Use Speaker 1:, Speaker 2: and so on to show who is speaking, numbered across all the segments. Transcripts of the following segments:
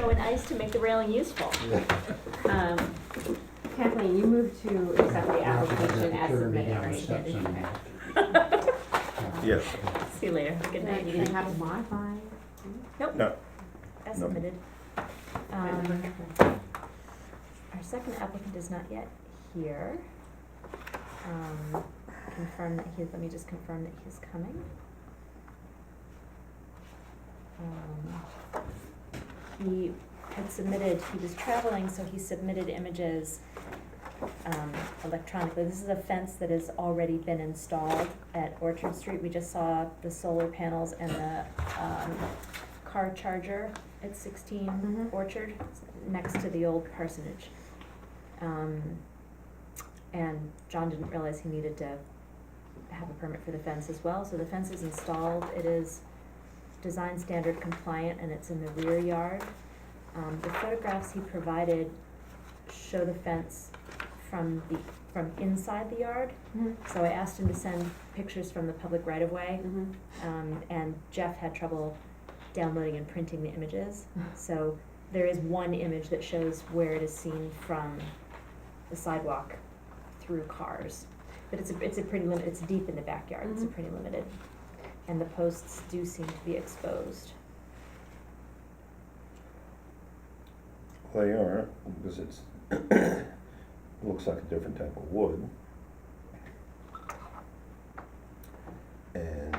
Speaker 1: and ice to make the railing useful.
Speaker 2: Kathleen, you moved to accept the application as submitted, right?
Speaker 3: Yes.
Speaker 1: See you later. Good night.
Speaker 2: You didn't have to modify?
Speaker 1: Nope.
Speaker 3: No.
Speaker 1: As
Speaker 3: No.
Speaker 1: submitted. Our second applicant is not yet here. Confirm that let me just confirm that he's coming. He had submitted, he was traveling, so he submitted images electronically. This is a fence that has already been installed at Orchard Street. We just saw the solar panels and the car charger at 16
Speaker 2: Mhm.
Speaker 1: Orchard, next to the old parsonage. And John didn't realize he needed to have a permit for the fence as well, so the fence is installed. It is design standard compliant and it's in the rear yard. The photographs he provided show the fence from inside the yard.
Speaker 2: Mhm.
Speaker 1: So I asked him to send pictures from the public right of way.
Speaker 2: Mhm.
Speaker 1: And Jeff had trouble downloading and printing the images. So there is one image that shows where it is seen from the sidewalk through cars. But it's a pretty it's deep in the backyard, it's a
Speaker 2: Mhm.
Speaker 1: pretty limited. And the posts do seem to be exposed.
Speaker 3: They are, because it's, looks like a different type of wood. And,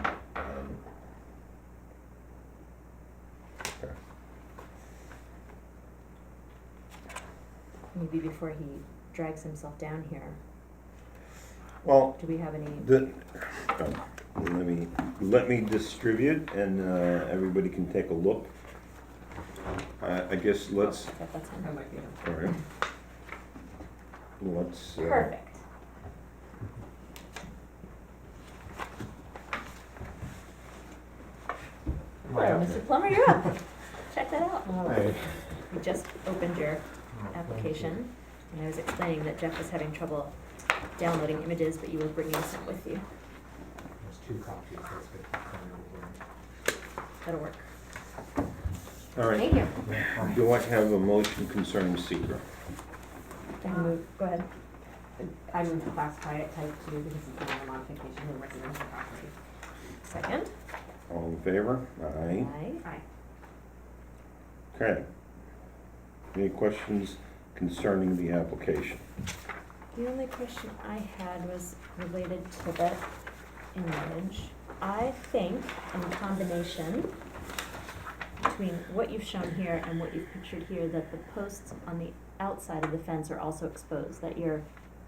Speaker 3: okay.
Speaker 1: Maybe before he drags himself down here,
Speaker 3: Well,
Speaker 1: do we have any?
Speaker 3: let me distribute and, everybody can take a look. I guess let's,
Speaker 1: That's fine.
Speaker 3: all right. Let's,
Speaker 1: Perfect. Hello, Mr. Plummer, you're up. Check that out.
Speaker 4: Hi.
Speaker 1: We just opened your application, and I was explaining that Jeff was having trouble downloading images, but you were bringing some with you.
Speaker 4: There's 2 copies, that's good.
Speaker 1: That'll work.
Speaker 3: all right.
Speaker 1: Thank you.
Speaker 3: Do I have a motion concerning secret?
Speaker 1: Go ahead.
Speaker 2: I moved to classify it type 2 because it's not a modification of the residential property.
Speaker 1: Second.
Speaker 3: All in favor? Aye.
Speaker 2: Aye.
Speaker 3: Okay. Any questions concerning the application?
Speaker 1: The only question I had was related to the image. I think in combination between what you've shown here and what you've pictured here, that the posts on the outside of the fence are also exposed, that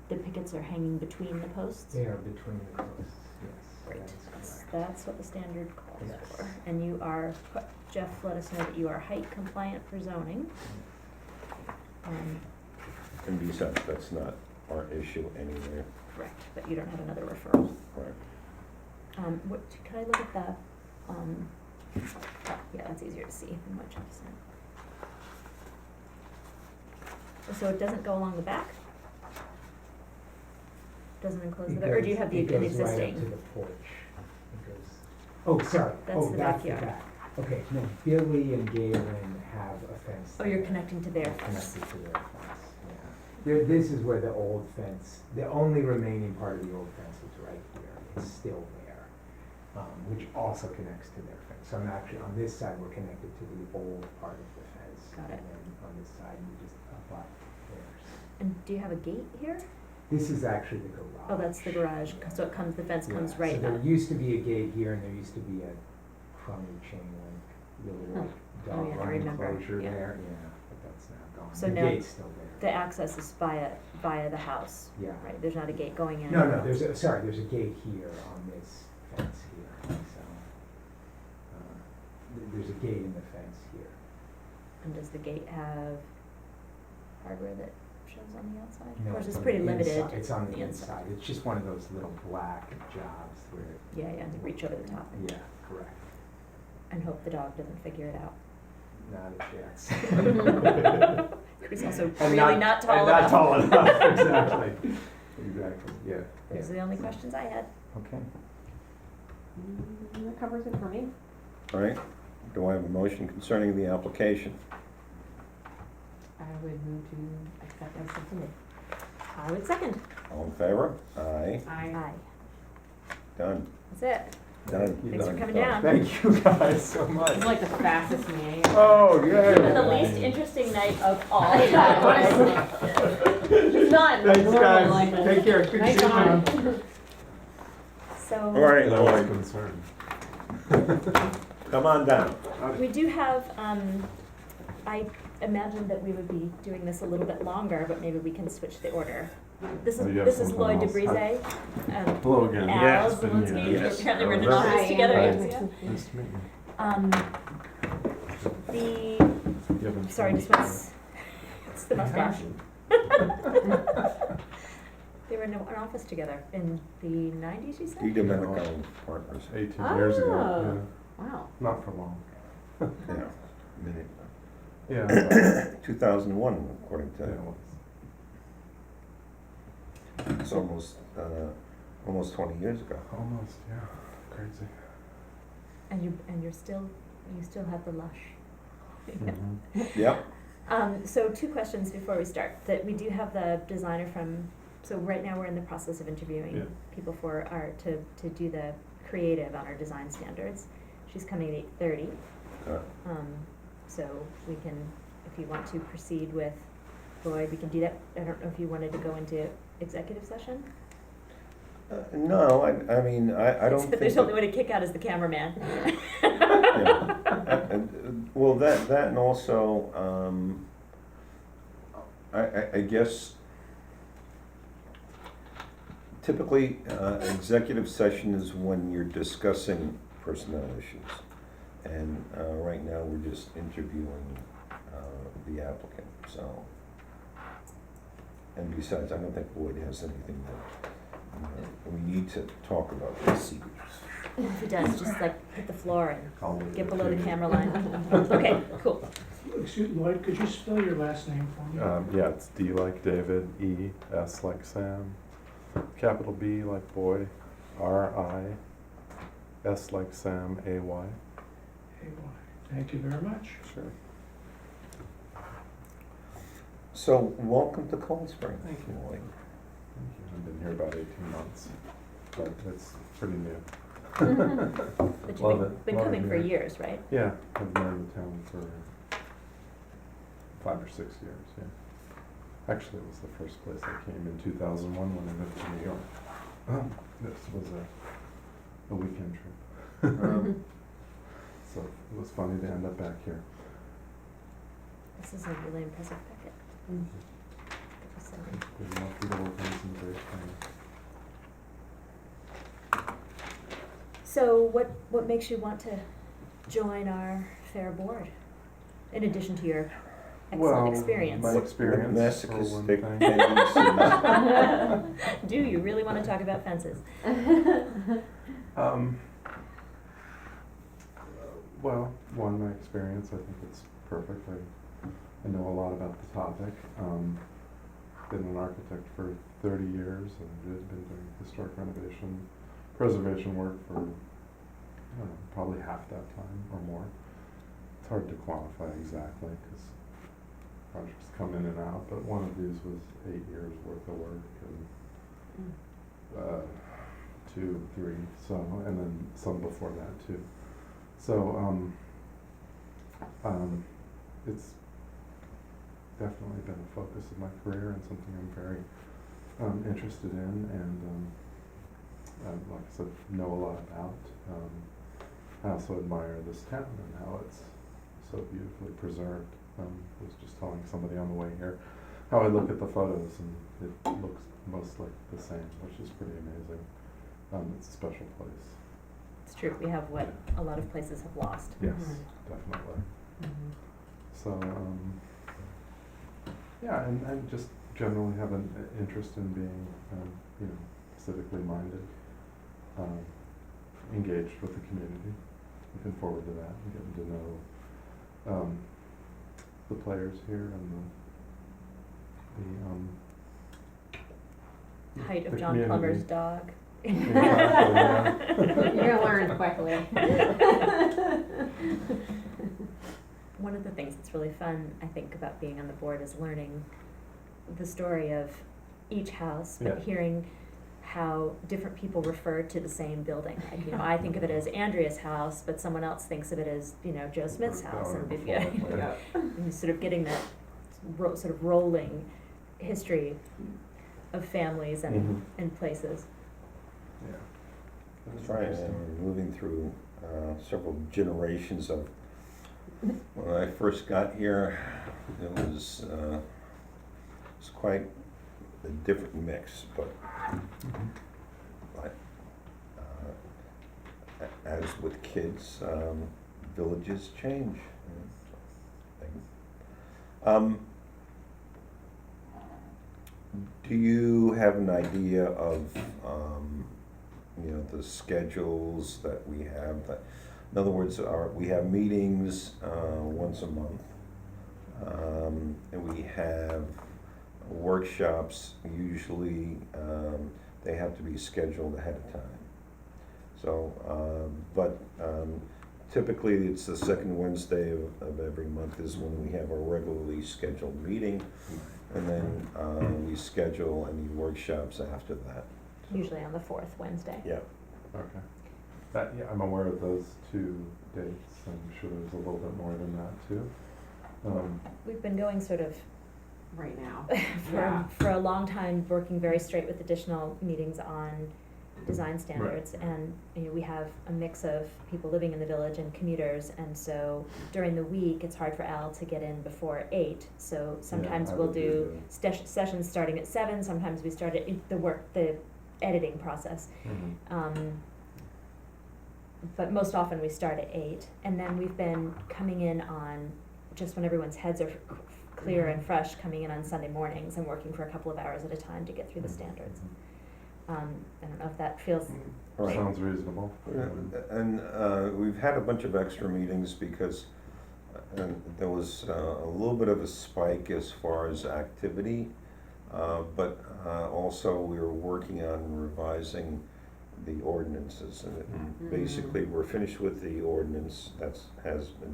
Speaker 1: the pickets are hanging between the posts?
Speaker 4: They are between the posts, yes.
Speaker 1: Great.
Speaker 4: That is correct.
Speaker 1: That's what the standard calls
Speaker 4: Yes.
Speaker 1: for. And you are, Jeff let us know that you are height compliant for zoning.
Speaker 3: And besides, that's not our issue anyway.
Speaker 1: Correct, but you don't have another referral.
Speaker 3: Right.
Speaker 1: Could I look at the, yeah, that's easier to see than what Jeff said. So it doesn't go along the back? Doesn't enclose the back, or do you have the
Speaker 4: It goes right up
Speaker 1: existing?
Speaker 4: to the porch. It goes, oh, sorry,
Speaker 1: That's the
Speaker 4: that's the
Speaker 1: backyard.
Speaker 4: back. Okay, no, Billy and Galen have a fence.
Speaker 1: Oh, you're
Speaker 4: there.
Speaker 1: connecting to their
Speaker 4: They're
Speaker 1: fence.
Speaker 4: connected to their fence, yeah. This is where the old fence, the only remaining part of the old fence is right here. It's still there, which also connects to their fence. So I'm actually, on this side, we're connected to the old part of the fence.
Speaker 1: Got it.
Speaker 4: And then on this side, we just abut theirs.
Speaker 1: And do you have a gate here?
Speaker 4: This is actually the garage.
Speaker 1: Oh, that's the garage, so the fence comes
Speaker 4: Yeah,
Speaker 1: right
Speaker 4: so there
Speaker 1: up.
Speaker 4: used to be a gate here, and there used to be a crummy chain link, little
Speaker 1: Oh,
Speaker 4: dog
Speaker 1: yeah, I
Speaker 4: run
Speaker 1: remember,
Speaker 4: enclosure
Speaker 1: yeah.
Speaker 4: there, yeah, but that's now gone.
Speaker 1: So
Speaker 4: The
Speaker 1: now
Speaker 4: gate's still there.
Speaker 1: The access is via the house,
Speaker 4: Yeah.
Speaker 1: right? There's not a gate going in?
Speaker 4: No, there's a gate here on this fence here, so, there's a gate in the fence here.
Speaker 1: And does the gate have hardware that shows on the outside?
Speaker 4: No,
Speaker 1: Of course, it's
Speaker 4: on
Speaker 1: pretty
Speaker 4: the
Speaker 1: limited.
Speaker 4: inside. It's on the inside, it's just one of those little black jobs where,
Speaker 1: Yeah, they reach over the top
Speaker 4: yeah, correct,
Speaker 1: and hope the dog doesn't figure it out.
Speaker 4: not a chance.
Speaker 1: He's also
Speaker 4: And
Speaker 1: really not tall
Speaker 4: and
Speaker 1: enough.
Speaker 4: not tall enough, exactly, exactly, yeah.
Speaker 1: Those are the only questions I had.
Speaker 4: Okay.
Speaker 2: That covers it for me.
Speaker 3: All right. Do I have a motion concerning the application?
Speaker 2: I would move to accept as submitted.
Speaker 1: I would second.
Speaker 3: All in favor? Aye.
Speaker 1: Aye.
Speaker 3: Done.
Speaker 1: That's it.
Speaker 3: Done.
Speaker 1: Thanks for
Speaker 3: Done.
Speaker 1: coming
Speaker 3: Done.
Speaker 1: down.
Speaker 4: Thank you guys so much.
Speaker 2: It's like the fastest meeting.
Speaker 4: Oh,
Speaker 1: It's been the
Speaker 4: yeah.
Speaker 1: least interesting night of all
Speaker 2: Honestly.
Speaker 1: time.
Speaker 2: It's not
Speaker 4: Thanks,
Speaker 2: normal
Speaker 4: guys.
Speaker 2: like this.
Speaker 4: Take care. Good to
Speaker 2: Nice
Speaker 4: see you.
Speaker 2: on.
Speaker 1: So.
Speaker 3: All right,
Speaker 5: And I was
Speaker 3: Lloyd,
Speaker 5: concerned.
Speaker 3: come on down.
Speaker 1: We do have, I imagined that we would be doing this a little bit longer, but maybe we can switch the order. This
Speaker 5: Oh, you have
Speaker 1: is
Speaker 5: something
Speaker 1: Lloyd
Speaker 5: else.
Speaker 1: DeBrise,
Speaker 5: Hello again.
Speaker 1: Al
Speaker 5: Yes,
Speaker 1: Zelinski,
Speaker 3: yes.
Speaker 1: apparently we're in an
Speaker 3: Yes.
Speaker 1: office
Speaker 2: Hi,
Speaker 1: together.
Speaker 2: Amber.
Speaker 1: yes,
Speaker 5: Nice to meet you.
Speaker 1: yeah. The,
Speaker 5: You haven't
Speaker 1: sorry,
Speaker 5: seen
Speaker 1: just
Speaker 5: me
Speaker 1: what's, it's the mustache. They were in an office together in the nineties, you said?
Speaker 3: DiDomenico Partners.
Speaker 5: 18 years ago.
Speaker 2: Oh. Wow.
Speaker 5: Yeah. Not for long.
Speaker 3: Yeah, minute.
Speaker 5: Yeah.
Speaker 3: 2001, according
Speaker 5: Yeah,
Speaker 3: to,
Speaker 5: it was.
Speaker 3: it's almost 20 years ago.
Speaker 5: Almost, yeah. Crazy.
Speaker 1: And you still have the lush.
Speaker 5: Mhm.
Speaker 3: Yep.
Speaker 1: So 2 questions before we start, that we do have the designer from, so right now we're in the process of interviewing
Speaker 5: Yeah.
Speaker 1: people for to do the creative on our design standards. She's coming at 8:30, so we can, if you want to proceed with Lloyd, we can do that. I don't know if you wanted to go into executive session?
Speaker 3: No, I mean, I don't think.
Speaker 1: There's only way to kick out is the cameraman.
Speaker 3: Yeah. Well, that and also, I guess typically, executive session is when you're discussing personnel issues. And, right now, we're just interviewing, the applicant, so. And besides, I don't think Lloyd has anything that, we need to talk about this evening.
Speaker 1: If he does, just like hit the floor and
Speaker 5: I'll leave
Speaker 1: get
Speaker 5: it
Speaker 1: below
Speaker 5: to
Speaker 1: the
Speaker 5: you.
Speaker 1: camera line. Okay, cool.
Speaker 6: Excuse me, Lloyd, could you spell your last name for me?
Speaker 5: Yeah, it's D like David, E, S like Sam, capital B like boy, R-I, S like Sam, A-Y.
Speaker 6: Thank you very much.
Speaker 5: Sure.
Speaker 3: So, welcome to Cold Spring.
Speaker 5: Thank you.
Speaker 3: Lloyd.
Speaker 5: Thank you. I've been here about 18 months, but it's pretty new.
Speaker 1: But
Speaker 5: Love
Speaker 1: you've
Speaker 5: it.
Speaker 1: been
Speaker 5: Love
Speaker 1: coming
Speaker 5: it
Speaker 1: for
Speaker 5: here.
Speaker 1: years, right?
Speaker 5: Yeah, I've known the town for 5 or 6 years, yeah. Actually, it was the first place I came in 2001 when I moved to New York. This was a weekend trip. So it was funny to end up back here.
Speaker 1: This is a really impressive packet.
Speaker 2: Mm.
Speaker 1: Good to send in.
Speaker 5: There's enough people working in some great things.
Speaker 1: So what makes you want to join our fair board? In addition to your excellent experience.
Speaker 5: My experience for one
Speaker 3: Masochistic
Speaker 5: thing.
Speaker 3: tendency.
Speaker 1: Do you really want to talk about fences?
Speaker 5: Well, one, my experience, I think it's perfect. I know a lot about the topic. Been an architect for 30 years and been doing historic renovation, preservation work for, I don't know, probably half that time or more. It's hard to quantify exactly because projects come in and out, but one of these was 8 years worth of work and 2, 3, so, and then some before that too. So, it's definitely been a focus of my career and something I'm very interested in and like I said, know a lot about. I also admire this town and how it's so beautifully preserved. I was just telling somebody on the way here how I look at the photos and it looks most like the same, which is pretty amazing. It's a special place.
Speaker 1: It's true, we have what a lot of places have lost.
Speaker 5: Yes,
Speaker 2: Mhm.
Speaker 5: definitely. So, yeah, and I just generally have an interest in being, civically minded, engaged with the community. Looking forward to that and getting to know the players here and
Speaker 1: Height of
Speaker 5: the
Speaker 1: John
Speaker 5: community.
Speaker 1: Plummer's dog.
Speaker 5: Exactly, yeah.
Speaker 2: You're gonna learn quickly.
Speaker 1: one of the things that's really fun, I think, about being on the board is learning the story of each house, but
Speaker 5: Yeah.
Speaker 1: hearing how different people refer to the same building. Like, I think of it as Andrea's house, but someone else thinks of it as, Joe Smith's house, and if,
Speaker 5: Yeah.
Speaker 1: and sort of getting that sort of rolling history of families
Speaker 5: Mhm.
Speaker 1: and places.
Speaker 5: Yeah.
Speaker 3: That's right, and we're moving through several generations of, when I first got here, it was quite a different mix, but as with kids, villages change. Do you have an idea of, the schedules that we have? In other words, we have meetings once a month, and we have workshops. Usually, they have to be scheduled ahead of time. So, but typically, it's the second Wednesday of every month is when we have our regularly scheduled meeting, and then we schedule any workshops after that.
Speaker 1: Usually on the fourth Wednesday.
Speaker 3: Yeah.
Speaker 5: Okay. I'm aware of those two dates. I'm sure there's a little bit more than that too.
Speaker 1: We've been going sort of
Speaker 2: Right now.
Speaker 1: for a long time, working very straight with additional meetings on design standards, and we have a mix of people living in the village and commuters, and so during the week it's hard for Al to get in before 8, so sometimes
Speaker 5: I
Speaker 1: we'll
Speaker 5: would
Speaker 1: do sessions starting at 7, sometimes we start at the editing process, but most often we start at 8, and then we've been coming in on just when everyone's heads are clear and fresh, coming in on Sunday mornings and working for a couple of hours at a time to get through the standards. I don't know if that feels
Speaker 3: Right.
Speaker 5: Sounds reasonable.
Speaker 3: And we've had a bunch of extra meetings because there was a little bit of a spike as far as activity, but also we were working on revising the ordinances. And basically, we're finished with the ordinance has been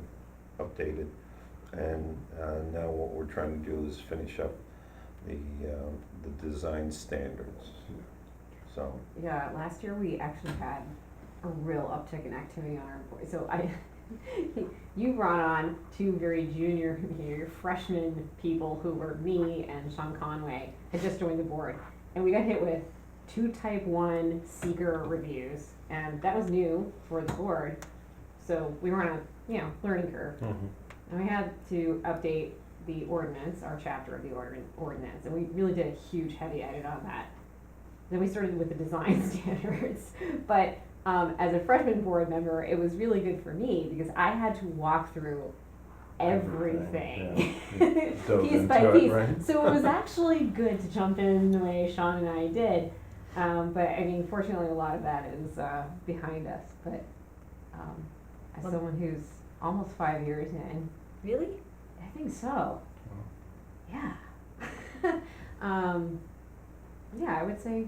Speaker 3: updated, and now what we're trying to do is finish up the design standards. So.
Speaker 2: Yeah, last year we actually had a real uptick in activity on our board. So you brought on two very junior, freshman people who were me and Sean Conway, had just joined the board. And we got hit with 2 type 1 seeker reviews, and that was new for the board. So we were on a, learning curve. And we had to update the ordinance, our chapter of the ordinance, and we really did a huge heavy edit on that. Then we started with the design standards, but as a freshman board member, it was really good for me because I had to walk through everything,
Speaker 5: Yeah. Dove
Speaker 2: piece by
Speaker 5: into it,
Speaker 2: piece.
Speaker 5: right?
Speaker 2: So it was actually good to jump in the way Sean and I did. But I mean, fortunately, a lot of that is behind us. But as someone who's almost 5 years in,
Speaker 1: really.
Speaker 2: I think so. Yeah. Yeah, I would say,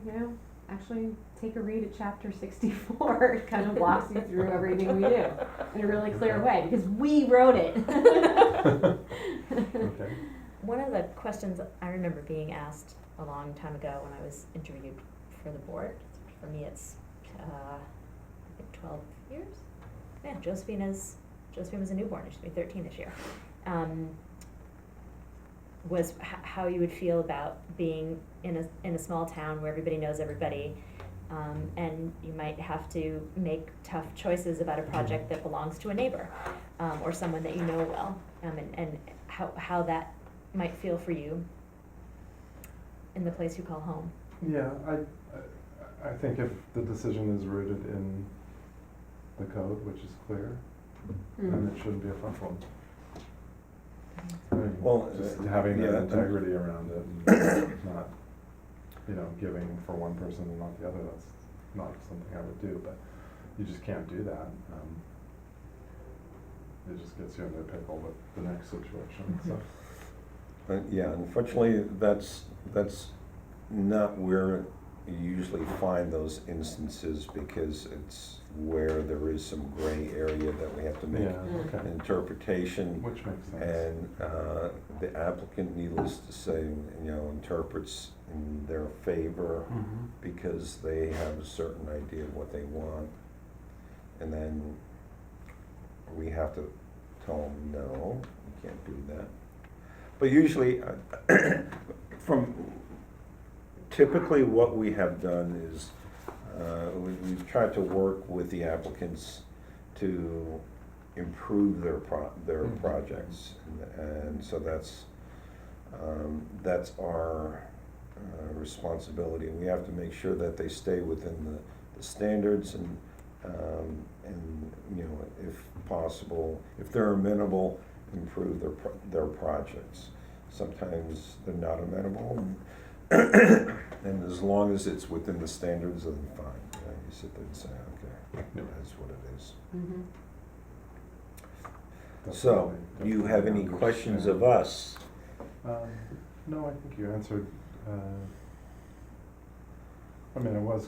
Speaker 2: actually take a read at chapter 64. It kind of walks you through everything we do in a really clear way because we wrote it.
Speaker 5: Okay.
Speaker 1: One of the questions I remember being asked a long time ago when I was interviewed for the board, for me it's, I think 12 years? Yeah, Josephine was a newborn, she's gonna be 13 this year. Was how you would feel about being in a small town where everybody knows everybody, and you might have to make tough choices about a project that belongs to a neighbor, or someone that you know well, and how that might feel for you in the place you call home.
Speaker 5: Yeah, I think if the decision is rooted in the code, which is clear, then it shouldn't be a problem. I mean,
Speaker 3: Well,
Speaker 5: just having that
Speaker 3: yeah,
Speaker 5: integrity around it and not, giving for one person and not the other, that's not something I would do, but you just can't do that. It just gets you into a pickle with the next situation, so.
Speaker 3: Yeah, unfortunately, that's not where you usually find those instances because it's where there is some gray area that we have to make
Speaker 5: Yeah,
Speaker 2: Mm.
Speaker 3: an
Speaker 5: okay,
Speaker 3: interpretation.
Speaker 5: which makes sense.
Speaker 3: And the applicant, needless to say, interprets in their favor
Speaker 5: Mhm.
Speaker 3: because they have a certain idea of what they want. And then we have to tell them, no, you can't do that. But usually, typically what we have done is, we've tried to work with the applicants to improve their
Speaker 5: Mhm.
Speaker 3: projects. And so that's our responsibility. We have to make sure that they stay within the standards and, if possible, if they're amenable, improve their projects. Sometimes they're not amenable, and as long as it's within the standards, then fine. You sit there and say, okay,
Speaker 5: Yep.
Speaker 3: that's what it is.
Speaker 2: Mhm.
Speaker 3: So,
Speaker 5: Definitely-
Speaker 3: do you have any
Speaker 5: definitely
Speaker 3: questions of
Speaker 5: understand.
Speaker 3: us?
Speaker 5: No, I think you answered, I mean, I was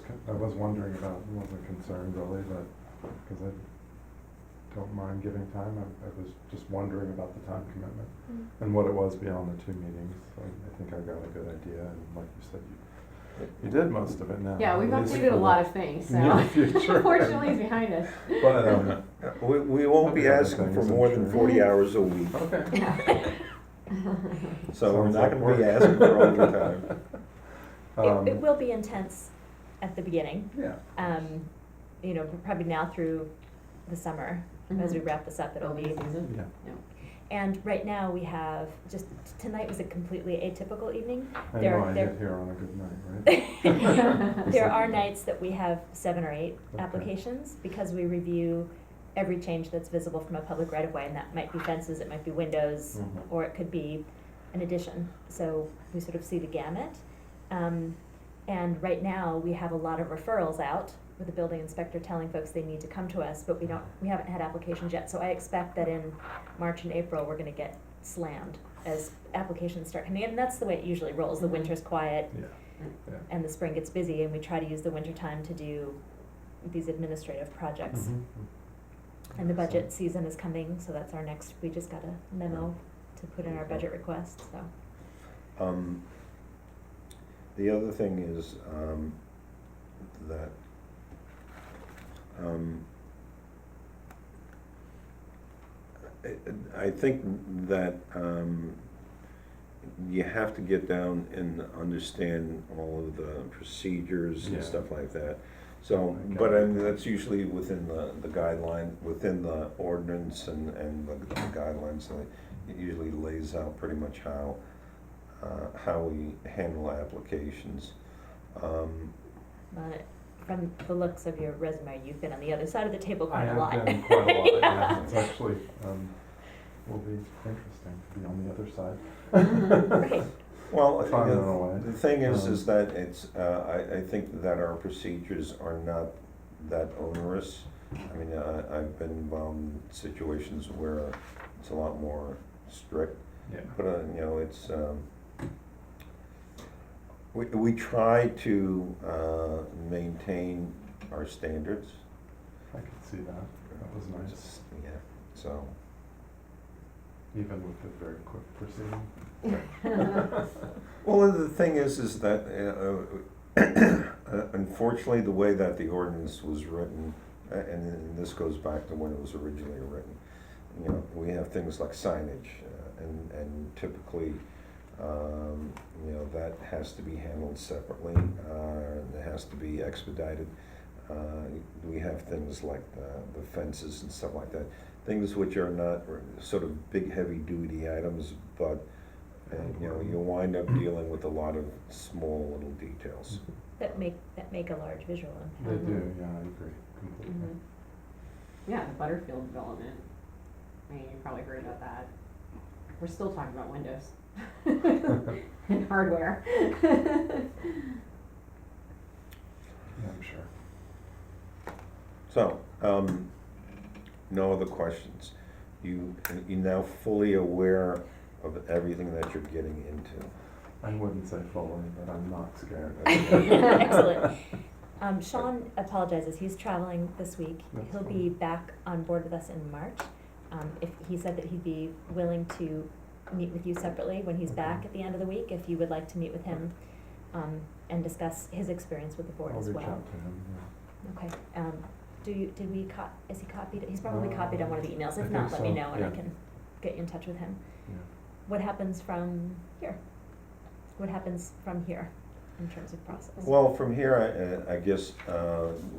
Speaker 5: wondering about, it wasn't concerned really, but, because I don't mind giving time, I was just wondering about the time commitment and what it was beyond the 2 meetings. I think I got a good idea, and like you said, you did most of it now.
Speaker 2: Yeah, we've
Speaker 5: at least
Speaker 2: updated a
Speaker 5: for
Speaker 2: lot of things, so
Speaker 5: near future.
Speaker 2: unfortunately it's behind us.
Speaker 5: But,
Speaker 3: We won't be
Speaker 5: Other
Speaker 3: asking for
Speaker 5: things, I'm
Speaker 3: more than
Speaker 5: sure.
Speaker 3: 40 hours a week,
Speaker 5: okay.
Speaker 3: so we're
Speaker 5: Sounds
Speaker 3: not
Speaker 5: like
Speaker 3: gonna be
Speaker 5: work.
Speaker 3: asking for overtime.
Speaker 1: It will be intense at the beginning,
Speaker 5: Yeah.
Speaker 1: probably now through the summer, as we wrap this up, it'll
Speaker 2: Building
Speaker 1: be.
Speaker 2: season.
Speaker 5: Yeah.
Speaker 1: And right now, we have, tonight was a completely atypical evening.
Speaker 5: I
Speaker 1: There-
Speaker 5: know I
Speaker 1: there-
Speaker 5: get here on a good night, right?
Speaker 1: There are nights that we have 7 or 8
Speaker 5: Okay.
Speaker 1: applications, because we review every change that's visible from a public right of way, and that might be fences, it might be windows,
Speaker 5: Mhm.
Speaker 1: or it could be an addition, so we sort of see the gamut. And right now, we have a lot of referrals out, with the building inspector telling folks they need to come to us, but we haven't had applications yet, so I expect that in March and April, we're gonna get slammed as applications start coming in, and that's the way it usually rolls, the
Speaker 2: Mhm.
Speaker 1: winter's quiet,
Speaker 5: Yeah, yeah.
Speaker 1: and the spring gets busy, and we try to use the winter time to do these administrative projects.
Speaker 5: Mhm.
Speaker 1: And the budget season is coming, so that's our next, we just got a memo to put in our budget request, so.
Speaker 3: The other thing is, that, I think that, you have to get down and understand all of the procedures
Speaker 5: Yeah.
Speaker 3: and stuff like that. So,
Speaker 5: I
Speaker 3: but
Speaker 5: got it.
Speaker 3: I mean, that's usually within the guideline, within the ordinance and the guidelines, so it usually lays out pretty much how we handle applications.
Speaker 1: But from the looks of your resume, you've been on the other side of the table
Speaker 5: I
Speaker 1: quite a lot.
Speaker 5: have been quite a lot, yeah,
Speaker 1: Yeah.
Speaker 5: it's actually, will be interesting to be on the other side.
Speaker 1: Right.
Speaker 3: Well,
Speaker 5: Fun in a way.
Speaker 3: the thing is that it's, I think that our procedures are not that onerous. I mean, I've been involved in situations where it's a lot more strict,
Speaker 5: Yeah.
Speaker 3: but, it's, we try to, maintain our standards.
Speaker 5: I could see that, that was nice,
Speaker 3: Yeah, so,
Speaker 5: even with a very quick proceeding.
Speaker 3: well, the thing is that, unfortunately, the way that the ordinance was written, and this goes back to when it was originally written, we have things like signage, and typically, that has to be handled separately, and it has to be expedited. We have things like the fences and stuff like that, things which are not sort of big, heavy-duty items, but, you wind up dealing with a lot of small little details.
Speaker 1: That make a large visual
Speaker 5: They
Speaker 1: impact.
Speaker 5: do, yeah, I agree completely.
Speaker 2: Mhm. Yeah, the Butterfield development, I mean, you probably heard about that. We're still talking about windows and hardware.
Speaker 5: Yeah, I'm sure.
Speaker 3: So, no other questions? You're now fully aware of everything that you're getting into.
Speaker 5: I wouldn't say fully, but I'm not scared.
Speaker 1: Excellent. Sean apologizes, he's traveling this week.
Speaker 5: That's
Speaker 1: He'll
Speaker 5: fine.
Speaker 1: be back on board with us in March. If, he said that he'd be willing to meet with you separately when he's back
Speaker 5: Okay.
Speaker 1: at the end of the week, if you would like to meet with him, and discuss his experience with the board
Speaker 5: I'll
Speaker 1: as
Speaker 5: reach
Speaker 1: well.
Speaker 5: out to him, yeah.
Speaker 1: Okay, did we is he copied, he's probably copied on one of the emails,
Speaker 5: I
Speaker 1: if not,
Speaker 5: think
Speaker 1: let me
Speaker 5: so,
Speaker 1: know and I
Speaker 5: yeah.
Speaker 1: can get you in touch with him.
Speaker 5: Yeah.
Speaker 1: What happens from here? What happens from here in terms of process?
Speaker 3: Well, from here, I guess,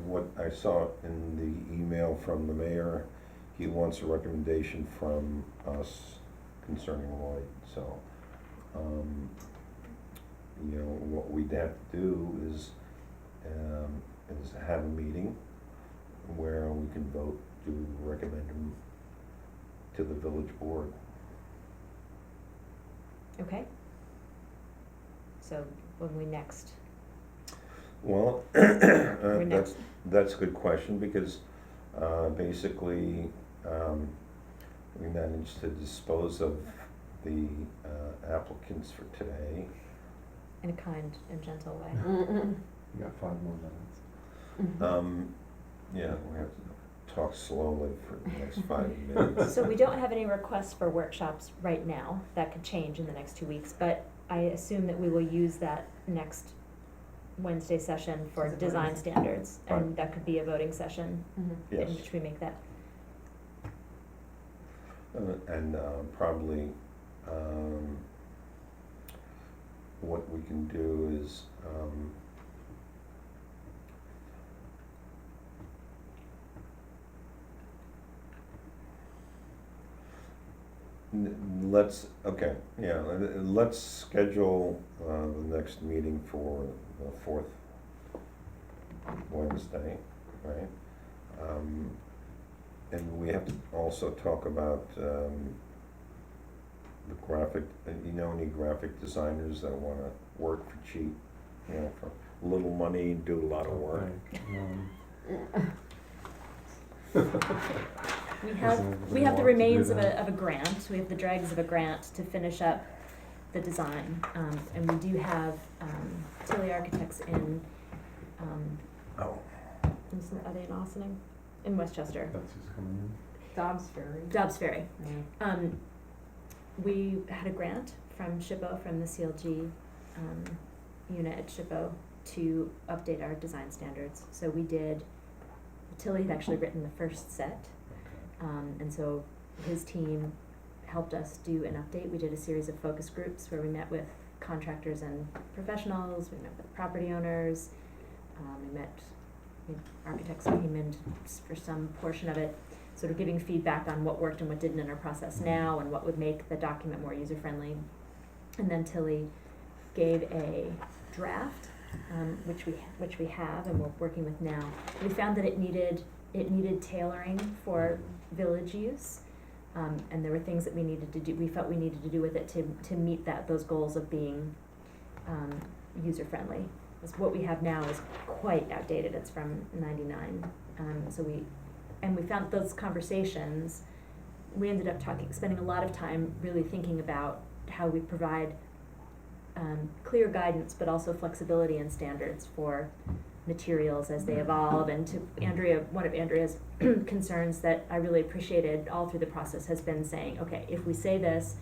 Speaker 3: what I saw in the email from the mayor, he wants a recommendation from us concerning Lloyd, so, you know, what we'd have to do is have a meeting where we can vote to recommend him to the village board.
Speaker 1: Okay. So when we next,
Speaker 3: Well,
Speaker 1: we're next,
Speaker 3: that's a good question, because, basically, we managed to dispose of the, applicants for today.
Speaker 1: in a kind and gentle way.
Speaker 2: Mm-mm.
Speaker 5: You got 5 more minutes.
Speaker 2: Mhm.
Speaker 3: Yeah, we have to talk slowly for the next 5 minutes.
Speaker 1: So we don't have any requests for workshops right now, that could change in the next 2 weeks, but I assume that we will use that next Wednesday session for
Speaker 2: As a
Speaker 1: design
Speaker 2: voting
Speaker 1: standards, and
Speaker 3: Right.
Speaker 1: that could be a voting session
Speaker 2: Mhm.
Speaker 3: Yes,
Speaker 1: in which we make that.
Speaker 3: and, probably, what we can do is, let's schedule, the next meeting for the 4th Wednesday, right? And we have to also talk about, the graphic, you know, any graphic designers that wanna work for cheap, you know, for little money, do a lot of work.
Speaker 5: Okay,
Speaker 1: We
Speaker 5: Is
Speaker 1: have,
Speaker 5: there
Speaker 1: we have the
Speaker 5: anybody want to do
Speaker 1: remains of
Speaker 5: that?
Speaker 1: a grant, we have the dregs of a grant to finish up the design, and we do have, Tilly Architects in,
Speaker 3: Oh.
Speaker 1: are they in Austining? In Westchester,
Speaker 5: That's who's coming in.
Speaker 2: Dobbs Ferry.
Speaker 1: Dobbs Ferry.
Speaker 2: Yeah.
Speaker 1: We had a grant from SHPO, from the CLG, unit at SHPO, to update our design standards. So we did, Tilly had actually written the first set, and so his team helped us do an update. We did a series of focus groups where we met with contractors and professionals, we met with property owners, architects came in for some portion of it, sort of giving feedback on what worked and what didn't in our process now, and what would make the document more user-friendly. And then Tilly gave a draft, which we have and we're working with now. We found that it needed tailoring for village use, and there were things that we felt we needed to do with it to meet those goals of being, user-friendly. 'Cause what we have now is quite outdated, it's from '99, and we found those conversations, we ended up spending a lot of time really thinking about how we provide, clear guidance, but also flexibility and standards for materials as they evolve. And to Andrea, one of Andrea's concerns that I really appreciated all through the process has been saying, okay, if we say this,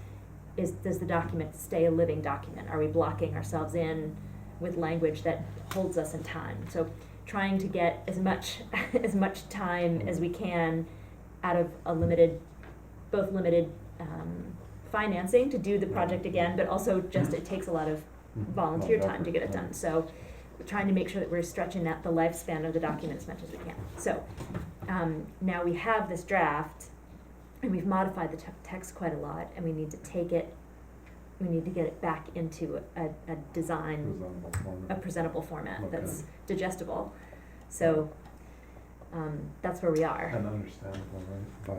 Speaker 1: does the document stay a living document? Are we blocking ourselves in with language that holds us in time? So trying to get as much time as we can out of a limited financing to do the project again, but also just it takes a lot of volunteer time to get it done. So we're trying to make sure that we're stretching out the lifespan of the document as much as we can. So now we have this draft, and we've modified the text quite a lot, and we need to get it back into a design,
Speaker 5: Presentable format.
Speaker 1: a presentable format
Speaker 5: Okay.
Speaker 1: that's digestible. So that's where we are.
Speaker 5: And understandable, right,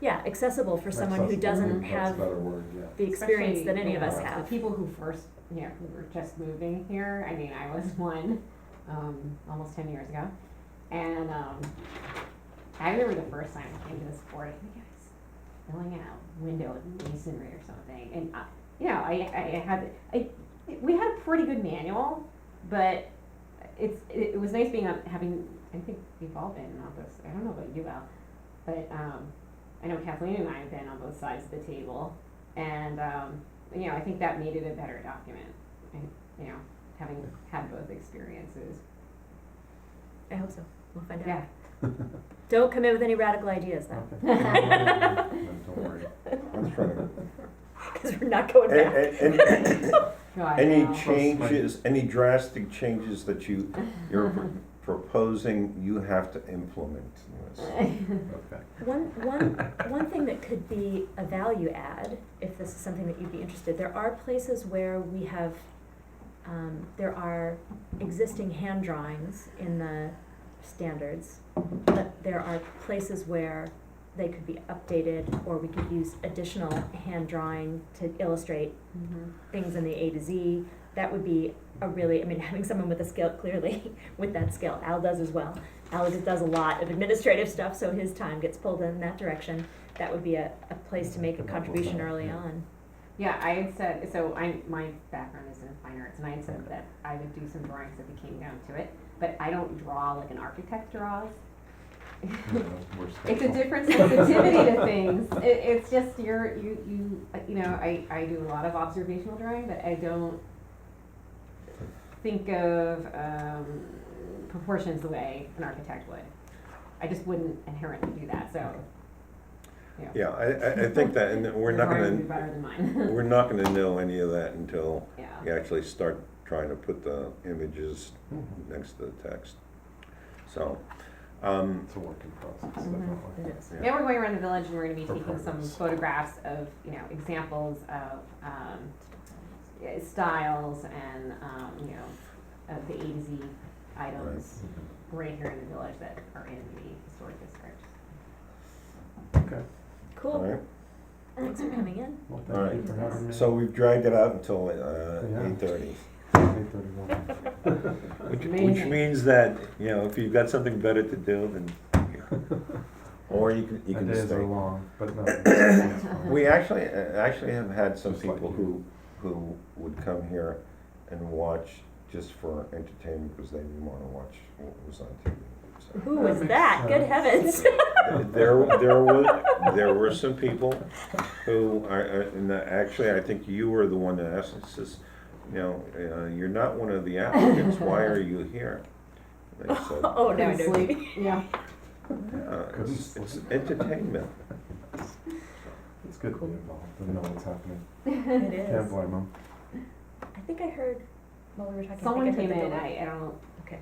Speaker 1: Yeah, accessible for someone who
Speaker 5: accessible,
Speaker 1: doesn't
Speaker 5: that's
Speaker 1: have
Speaker 5: a better word, yeah.
Speaker 1: the experience that
Speaker 2: Especially,
Speaker 1: any of us
Speaker 2: the
Speaker 1: have.
Speaker 2: people who first, who were just moving here, I mean, I was one, almost 10 years ago. And, I remember the first time I came to this board, I think I was filling out window masonry or something, and you know, we had a pretty good manual, but it was nice being having, I think we've all been on this, I don't know about you, Al, but, I know Kathleen and I have been on both sides of the table, and, you know, I think that made it a better document, and, you know, having had both experiences.
Speaker 1: I hope so. We'll find out.
Speaker 2: Yeah.
Speaker 1: Don't come in with any radical ideas though,
Speaker 5: Okay. No, don't worry.
Speaker 3: I'm trying to.
Speaker 1: because we're not going back.
Speaker 2: No, I
Speaker 3: Any
Speaker 2: know.
Speaker 3: changes, any drastic changes that you're proposing, you have to implement this.
Speaker 5: Okay.
Speaker 1: One thing that could be a value add, if this is something that you'd be interested, there are places where we have, there are existing hand drawings in the standards, but there are places where they could be updated, or we could use additional hand drawing to illustrate
Speaker 2: Mhm.
Speaker 1: things in the A to Z. That would be a really, I mean, having someone with a skill, clearly, with that skill, Al does as well. Al does a lot of administrative stuff, so his time gets pulled in that direction. That would be a place to make a contribution early on.
Speaker 2: Yeah, I had said, so my background is in fine arts, and I had said that I would do some drawings if it came down to it, but I don't draw like an architect draws.
Speaker 5: We're
Speaker 2: It's a
Speaker 5: special.
Speaker 2: different sensitivity to things. It's just you know, I do a lot of observational drawing, but I don't think of proportions the way an architect would. I just wouldn't inherently do that, so.
Speaker 3: Yeah, I think that, and we're not
Speaker 2: Your drawings would be
Speaker 3: gonna,
Speaker 2: better than mine.
Speaker 3: we're not gonna know any of that until you
Speaker 2: Yeah.
Speaker 3: actually start trying to put the images
Speaker 5: Mhm.
Speaker 3: next to the text. So,
Speaker 5: It's a work in process,
Speaker 2: Mhm.
Speaker 5: definitely.
Speaker 1: It is.
Speaker 2: Yeah, we're going around the village and we're gonna be
Speaker 5: For
Speaker 2: taking some
Speaker 5: progress.
Speaker 2: photographs of, you know, examples of, styles and, you know, of the A to Z items right here in the village that are in the historic district.
Speaker 5: Okay,
Speaker 3: all
Speaker 1: Cool.
Speaker 3: right,
Speaker 1: Thanks for coming in.
Speaker 5: well,
Speaker 3: All
Speaker 5: thank you
Speaker 1: right.
Speaker 5: for having me.
Speaker 3: so we've dragged it out until,
Speaker 5: Yeah.
Speaker 3: 8:30.
Speaker 5: 8:31.
Speaker 3: Which
Speaker 2: Amazing.
Speaker 3: means that, you know, if you've got something better to do, then, or you can
Speaker 5: My days
Speaker 3: stay.
Speaker 5: are long, but no. it's fine.
Speaker 3: We actually have had some
Speaker 5: Just like
Speaker 3: people
Speaker 5: you.
Speaker 3: who would come here and watch just for entertainment because they didn't wanna watch what was on TV. So,
Speaker 1: Who was that? Good heavens.
Speaker 3: there were some people who are, and actually, I think you were the one that asked us, says, you know, you're not one of the applicants, why are you here? And I said,
Speaker 1: Oh, no,
Speaker 2: Couldn't
Speaker 1: no.
Speaker 2: sleep. Yeah.
Speaker 3: it's entertainment.
Speaker 5: It's good to be involved and know what's happening.
Speaker 1: It
Speaker 5: Can't
Speaker 1: is.
Speaker 5: blame them.
Speaker 1: I think I heard, while we were talking,
Speaker 2: Someone
Speaker 1: I think I
Speaker 2: came
Speaker 1: heard
Speaker 2: in,
Speaker 1: the delay.
Speaker 2: I don't know.
Speaker 1: Okay,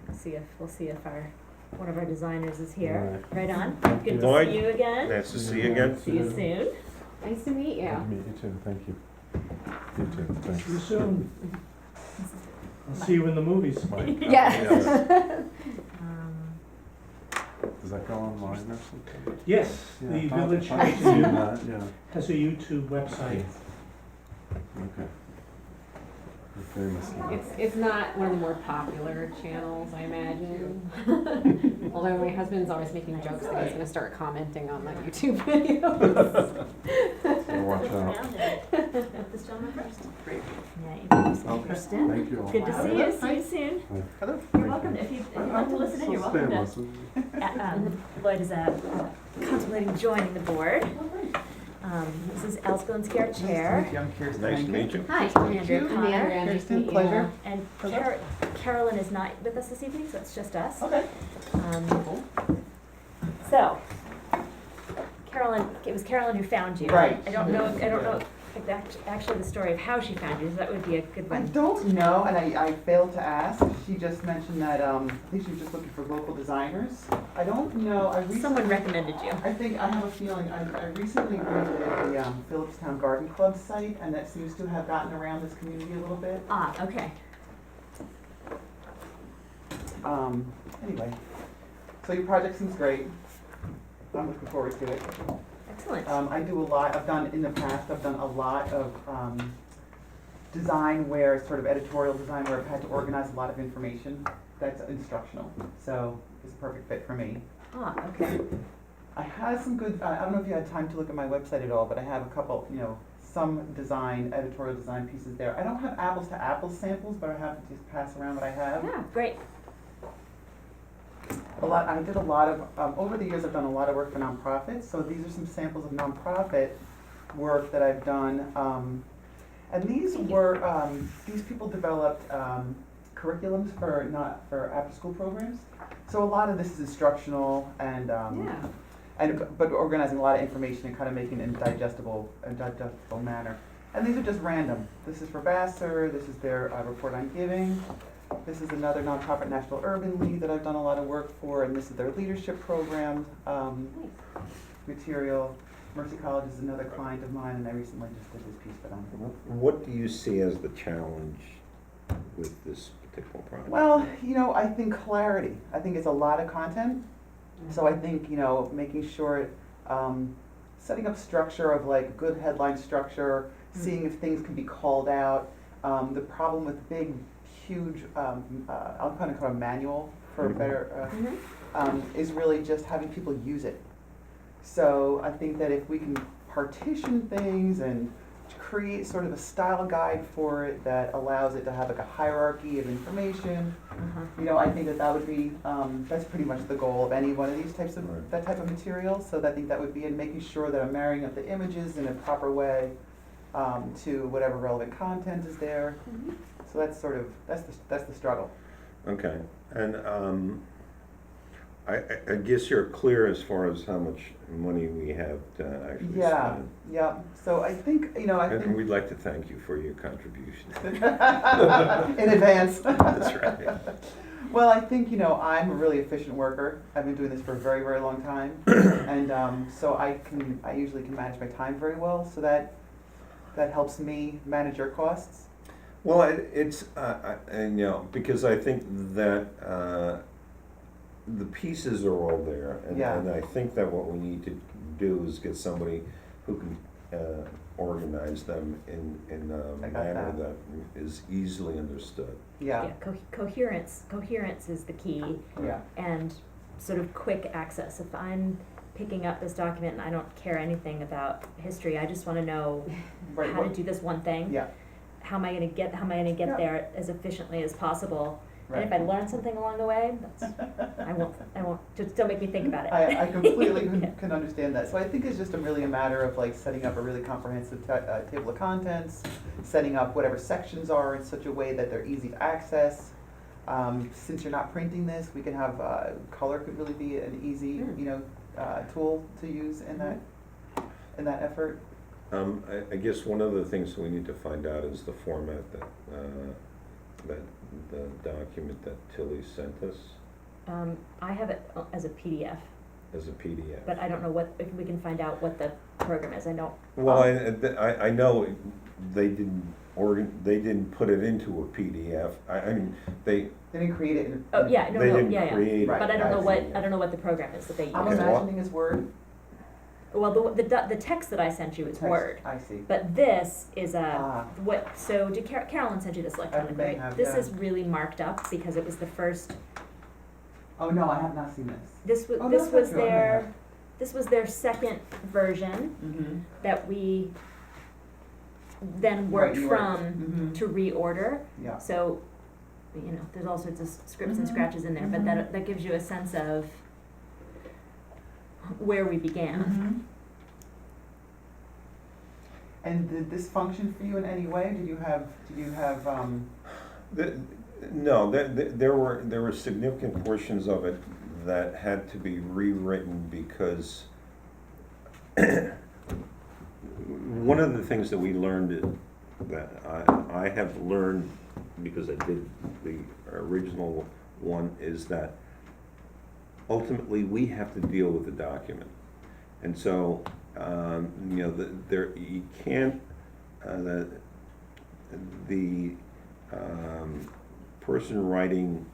Speaker 1: we'll see if one of our designers is here. Right on.
Speaker 5: Thank
Speaker 1: Good
Speaker 5: you.
Speaker 1: to
Speaker 3: Lloyd?
Speaker 1: see you again.
Speaker 3: Nice to see you again.
Speaker 1: See you soon.
Speaker 2: Nice to meet
Speaker 5: Good
Speaker 2: you.
Speaker 5: to meet you too, thank you. You too, thanks.
Speaker 6: See you soon. I'll see you in the movies.
Speaker 5: Mike,
Speaker 2: Yes.
Speaker 5: does that go online or something?
Speaker 6: Yes,
Speaker 5: Yeah,
Speaker 6: the
Speaker 5: I thought-
Speaker 6: village
Speaker 5: I've
Speaker 6: has
Speaker 5: seen
Speaker 6: a,
Speaker 5: that, yeah,
Speaker 6: has a YouTube website.
Speaker 5: okay. You're famous.
Speaker 2: It's not one of the more popular channels, I imagine. Although my husband's always making jokes that he's gonna start commenting on my YouTube videos.
Speaker 5: So watch out.
Speaker 1: This gentleman first.
Speaker 2: Great.
Speaker 1: Yeah, you
Speaker 5: Okay,
Speaker 1: first in.
Speaker 5: thank you all.
Speaker 1: Good to see you. See you soon.
Speaker 3: Hello.
Speaker 1: You're welcome. If you'd like to listen in, you're welcome to.
Speaker 5: Listen.
Speaker 1: Lloyd is contemplating joining the board. This is Al Sklinski, our chair.
Speaker 3: Nice to meet you.
Speaker 1: Hi, Andrew Connor.
Speaker 2: Nice to meet you.
Speaker 7: pleasure.
Speaker 1: And Carolyn is not with us this evening, so it's just us.
Speaker 7: Okay.
Speaker 1: So, Carolyn, it was Carolyn who found you.
Speaker 7: Right.
Speaker 1: I don't know actually the story of how she found you, so that would be a good
Speaker 7: I
Speaker 1: one.
Speaker 7: don't know, and I failed to ask. She just mentioned that, I think she was just looking for local designers. I don't know,
Speaker 1: Someone recommended you.
Speaker 7: I think, I have a feeling, I recently visited the Phillipstown Garden Club site, and that seems to have gotten around this community a little bit.
Speaker 1: Ah, okay.
Speaker 7: Anyway, so your project seems great. I'm looking forward to it.
Speaker 1: Excellent.
Speaker 7: I do a lot, in the past, I've done a lot of design where, sort of editorial design where I've had to organize a lot of information that's instructional. So it's a perfect fit for me.
Speaker 1: Ah, okay.
Speaker 7: I have some good, I don't know if you had time to look at my website at all, but I have a couple, some design, editorial design pieces there. I don't have apples to apples samples, but I have to just pass around what I have.
Speaker 1: Yeah, great.
Speaker 7: I did a lot of, over the years, I've done a lot of work for nonprofits, so these are some samples of nonprofit work that I've done. And these were, these people developed curriculums for after-school programs. So a lot of this is instructional and, but organizing a lot of information and kind of making it in a digestible manner. And these are just random. This is for Vassar, this is their report on giving. This is another nonprofit, National Urban League, that I've done a lot of work for, and this is their leadership program material. Mercy College is another client of mine, and I recently just did this piece for them.
Speaker 3: What do you see as the challenge with this particular project?
Speaker 7: Well, I think clarity. I think it's a lot of content. So I think, making sure, setting up structure of like good headline structure, seeing if things can be called out. The problem with big, huge, I'll kind of call it a manual for a better, is really just having people use it. So I think that if we can partition things and create sort of a style guide for it that allows it to have like a hierarchy of information, I think that would be, that's pretty much the goal of any one of these types of, that type of material. So I think that would be in making sure that I'm marrying up the images in a proper way to whatever relevant content is there. So that's sort of, that's the struggle.
Speaker 3: Okay, and I guess you're clear as far as how much money we have to actually spend.
Speaker 7: Yeah. So I think,
Speaker 3: And we'd like to thank you for your contribution.
Speaker 7: in advance.
Speaker 3: That's right.
Speaker 7: Well, I think, I'm a really efficient worker. I've been doing this for a very, very long time. And so I usually can manage my time very well, so that helps me manage your costs.
Speaker 3: Well, it's, because I think that the pieces are all there, and I think that what we need to do is get somebody who can organize them in a manner that is easily understood.
Speaker 7: Yeah.
Speaker 1: Coherence is the key,
Speaker 7: Yeah.
Speaker 1: and sort of quick access. If I'm picking up this document and I don't care anything about history, I just want to know
Speaker 7: Right.
Speaker 1: how to do this one thing.
Speaker 7: Yeah.
Speaker 1: How am I gonna get
Speaker 7: Yeah.
Speaker 1: there as efficiently as possible?
Speaker 7: Right.
Speaker 1: And if I learn something along the way, I won't, just don't make me think about it.
Speaker 7: I completely
Speaker 1: Yeah.
Speaker 7: can understand that. So I think it's just really a matter of like setting up a really comprehensive table of contents, setting up whatever sections are in such a way that they're easy to access. Since you're not printing this, we can have, color could really be an easy, tool to use in that effort.
Speaker 3: I guess one of the things we need to find out is the format that the document that Tilly sent us
Speaker 1: I have it as a PDF,
Speaker 3: as a PDF.
Speaker 1: but I don't know if we can find out what the program is. I don't.
Speaker 3: Well, I know they didn't put it into a PDF. I mean, they
Speaker 7: They didn't create it in.
Speaker 1: Oh, yeah, no,
Speaker 3: they
Speaker 1: no,
Speaker 3: didn't
Speaker 1: yeah.
Speaker 3: create it.
Speaker 7: Right.
Speaker 1: But I don't know
Speaker 7: I see.
Speaker 1: what the program is that they use.
Speaker 7: I'm
Speaker 3: Okay.
Speaker 7: imagining it's Word.
Speaker 1: Well, the text that I sent you is
Speaker 7: Text.
Speaker 1: Word,
Speaker 7: I see.
Speaker 1: but this is
Speaker 7: Ah.
Speaker 1: so did Carolyn send you this electronically,
Speaker 7: may
Speaker 1: right?
Speaker 7: have,
Speaker 1: This
Speaker 7: yeah.
Speaker 1: is really marked up because it was the first,
Speaker 7: Oh, no, I have not seen this.
Speaker 1: this was,
Speaker 7: Oh,
Speaker 1: this
Speaker 7: that's
Speaker 1: was
Speaker 7: not true. I may have.
Speaker 1: this was their second version
Speaker 7: Mm-hmm.
Speaker 1: that we then
Speaker 7: Right,
Speaker 1: worked
Speaker 7: you worked.
Speaker 1: from
Speaker 7: Mm-hmm.
Speaker 1: to reorder.
Speaker 7: Yeah.
Speaker 1: So, there's all sorts of scripts and
Speaker 7: Mhm.
Speaker 1: scratches in there, but that gives you a sense of where we began.
Speaker 7: Mhm. And did this function for you in any way? Did you have,
Speaker 3: No, there were significant portions of it that had to be rewritten because one of the things that we learned, that I have learned because I did the original one, is that ultimately we have to deal with the document. And so, you can't, the person writing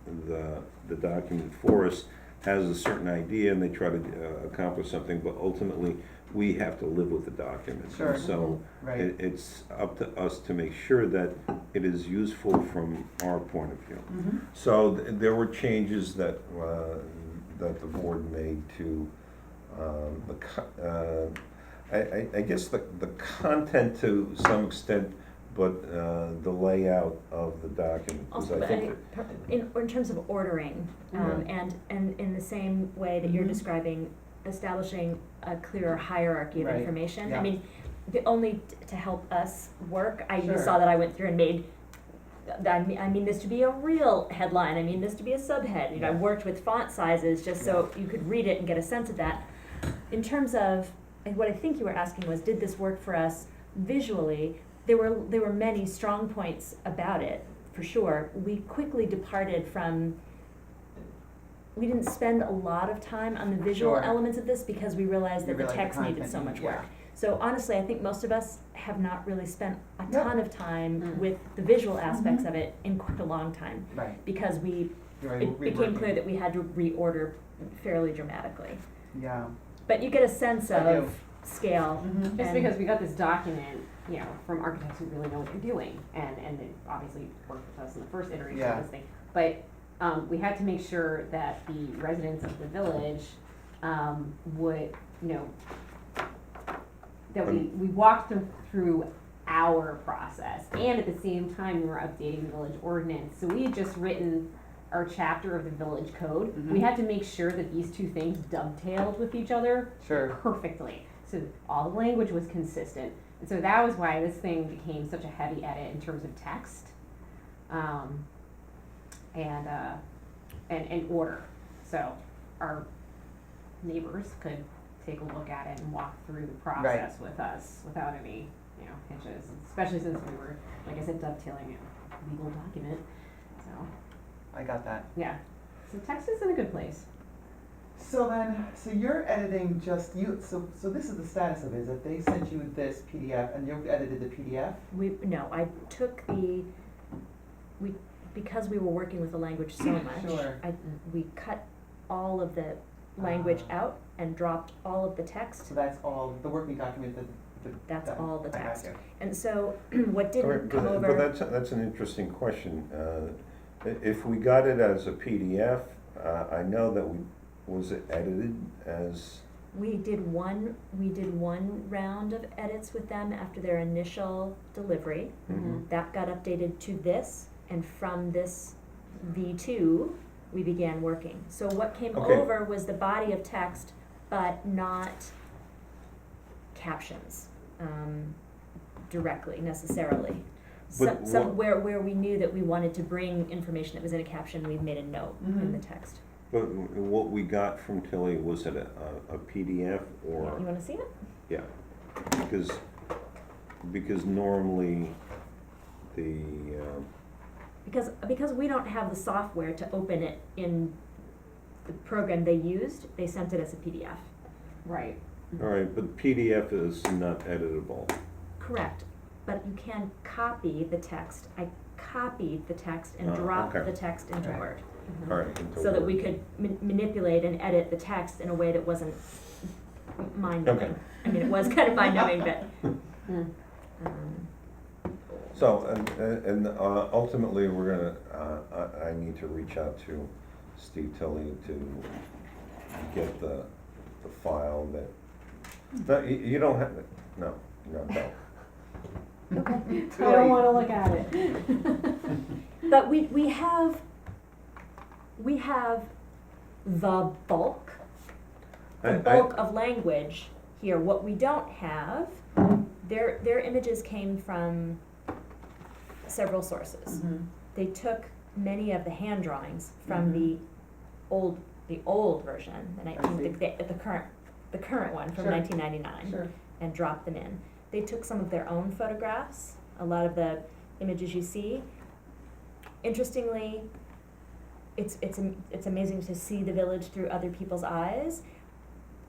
Speaker 3: the document for us has a certain idea and they try to accomplish something, but ultimately we have to live with the document.
Speaker 7: Sure.
Speaker 3: And so
Speaker 7: right?
Speaker 3: it's up to us to make sure that it is useful from our point of view.
Speaker 7: Mm-hmm.
Speaker 3: So there were changes that the board made to I guess the content to some extent, but the layout of the document, because
Speaker 1: Also,
Speaker 3: I
Speaker 1: but
Speaker 3: think
Speaker 1: in terms of ordering, and in the same way that you're
Speaker 7: Mhm.
Speaker 1: describing, establishing a clearer hierarchy of
Speaker 7: Right,
Speaker 1: information.
Speaker 7: yeah.
Speaker 1: I mean, the only to help us work, you
Speaker 7: Sure.
Speaker 1: saw that I went through and made, I mean this to be a real headline, I mean this to be a subhead, you know, I
Speaker 7: Yeah.
Speaker 1: worked with font sizes just so you could read it and get a sense of that. In terms of, and what I think you were asking was, did this work for us visually? There were many strong points about it, for sure. We quickly departed from, we didn't spend a lot of time on the visual
Speaker 7: Sure.
Speaker 1: elements of this because we realized
Speaker 7: You
Speaker 1: that the
Speaker 7: realize
Speaker 1: text needed
Speaker 7: content
Speaker 1: so much
Speaker 7: needed-
Speaker 1: work. So honestly, I think most of us have not really spent a
Speaker 7: Yep.
Speaker 1: ton of time
Speaker 2: Mm.
Speaker 1: with the visual aspects
Speaker 7: Mhm.
Speaker 1: of it in quite a long time,
Speaker 7: Right.
Speaker 1: because
Speaker 7: You're right,
Speaker 1: it became
Speaker 7: reworking.
Speaker 1: clear that we had to reorder fairly dramatically.
Speaker 7: Yeah.
Speaker 1: But you get a sense
Speaker 7: I do.
Speaker 1: of scale.
Speaker 7: Mhm.
Speaker 2: Just
Speaker 1: And-
Speaker 2: because we got this document, you know, from architects who really know what they're doing, and it obviously worked with us in the first iteration
Speaker 7: Yeah.
Speaker 2: of this thing. But, we had to make sure that the residents of the village, would, you know, that we walked through our process, and at the same time, we were updating the village ordinance, so we had just written our chapter of the village code. We
Speaker 7: Mhm.
Speaker 2: had to make sure that these two things dovetailed with each other
Speaker 7: Sure.
Speaker 2: perfectly. So all the language was consistent. And so that was why this thing became such a heavy edit in terms of text, and order. So our neighbors could take a look at it and walk through the process with us without any, you know, hitches, especially since we were, like I said, dovetailing a legal document. So,
Speaker 7: I got that.
Speaker 2: yeah. So text is in a good place.
Speaker 7: So then, so you're editing just you, so this is the status of it, is that they sent you this PDF and you edited the PDF?
Speaker 1: I took because we were working with the language so much,
Speaker 7: Sure.
Speaker 1: we cut all of the language
Speaker 7: Ah.
Speaker 1: out and dropped all of the text.
Speaker 7: So that's all, the working document,
Speaker 1: That's
Speaker 7: that-
Speaker 1: all the
Speaker 7: I got
Speaker 1: text.
Speaker 7: you.
Speaker 1: And so what
Speaker 3: All
Speaker 1: didn't
Speaker 3: right,
Speaker 1: come
Speaker 3: but
Speaker 1: over,
Speaker 3: that's an interesting question. If we got it as a PDF, I know that was it edited as,
Speaker 1: we did one round of edits with them after their initial delivery.
Speaker 3: mhm.
Speaker 1: That got updated to this, and from this V2, we began working. So what came
Speaker 3: Okay.
Speaker 1: over was the body of text, but not captions, directly necessarily.
Speaker 3: But
Speaker 1: Some where we knew that we wanted to bring information that was in a caption, we made a note in the
Speaker 7: Mhm.
Speaker 1: text.
Speaker 3: But what we got from Tilly, was it a PDF or?
Speaker 1: You wanna see it?
Speaker 3: Yeah, because normally the,
Speaker 1: Because we don't have the software to open it in the program they used, they sent it as a PDF.
Speaker 2: Right.
Speaker 3: all right, but PDF is not editable.
Speaker 1: Correct, but you can copy the text. I copied the text and
Speaker 3: Oh,
Speaker 1: dropped
Speaker 3: okay.
Speaker 1: the text into
Speaker 7: Right.
Speaker 1: Word,
Speaker 3: All right, into
Speaker 1: so that we
Speaker 3: Word.
Speaker 1: could manipulate and edit the text in a way that wasn't mind-numbing.
Speaker 3: Okay.
Speaker 1: I mean, it was kind of mind-numbing, but,
Speaker 2: Mm.
Speaker 3: So, and ultimately, we're gonna, I need to reach out to Steve Tilly to get the file that, no, you don't have, no, don't.
Speaker 2: Okay. I
Speaker 7: Really?
Speaker 2: don't wanna look at it.
Speaker 1: but we have the bulk of language here. What we don't have, their images came from several sources.
Speaker 7: Mhm.
Speaker 1: They took many of the hand drawings from
Speaker 7: Mhm.
Speaker 1: the old version, the
Speaker 7: see.
Speaker 1: the current one from
Speaker 7: Sure.
Speaker 1: 1999,
Speaker 7: Sure.
Speaker 1: and dropped them in. They took some of their own photographs, a lot of the images you see. Interestingly, it's amazing to see the village through other people's eyes.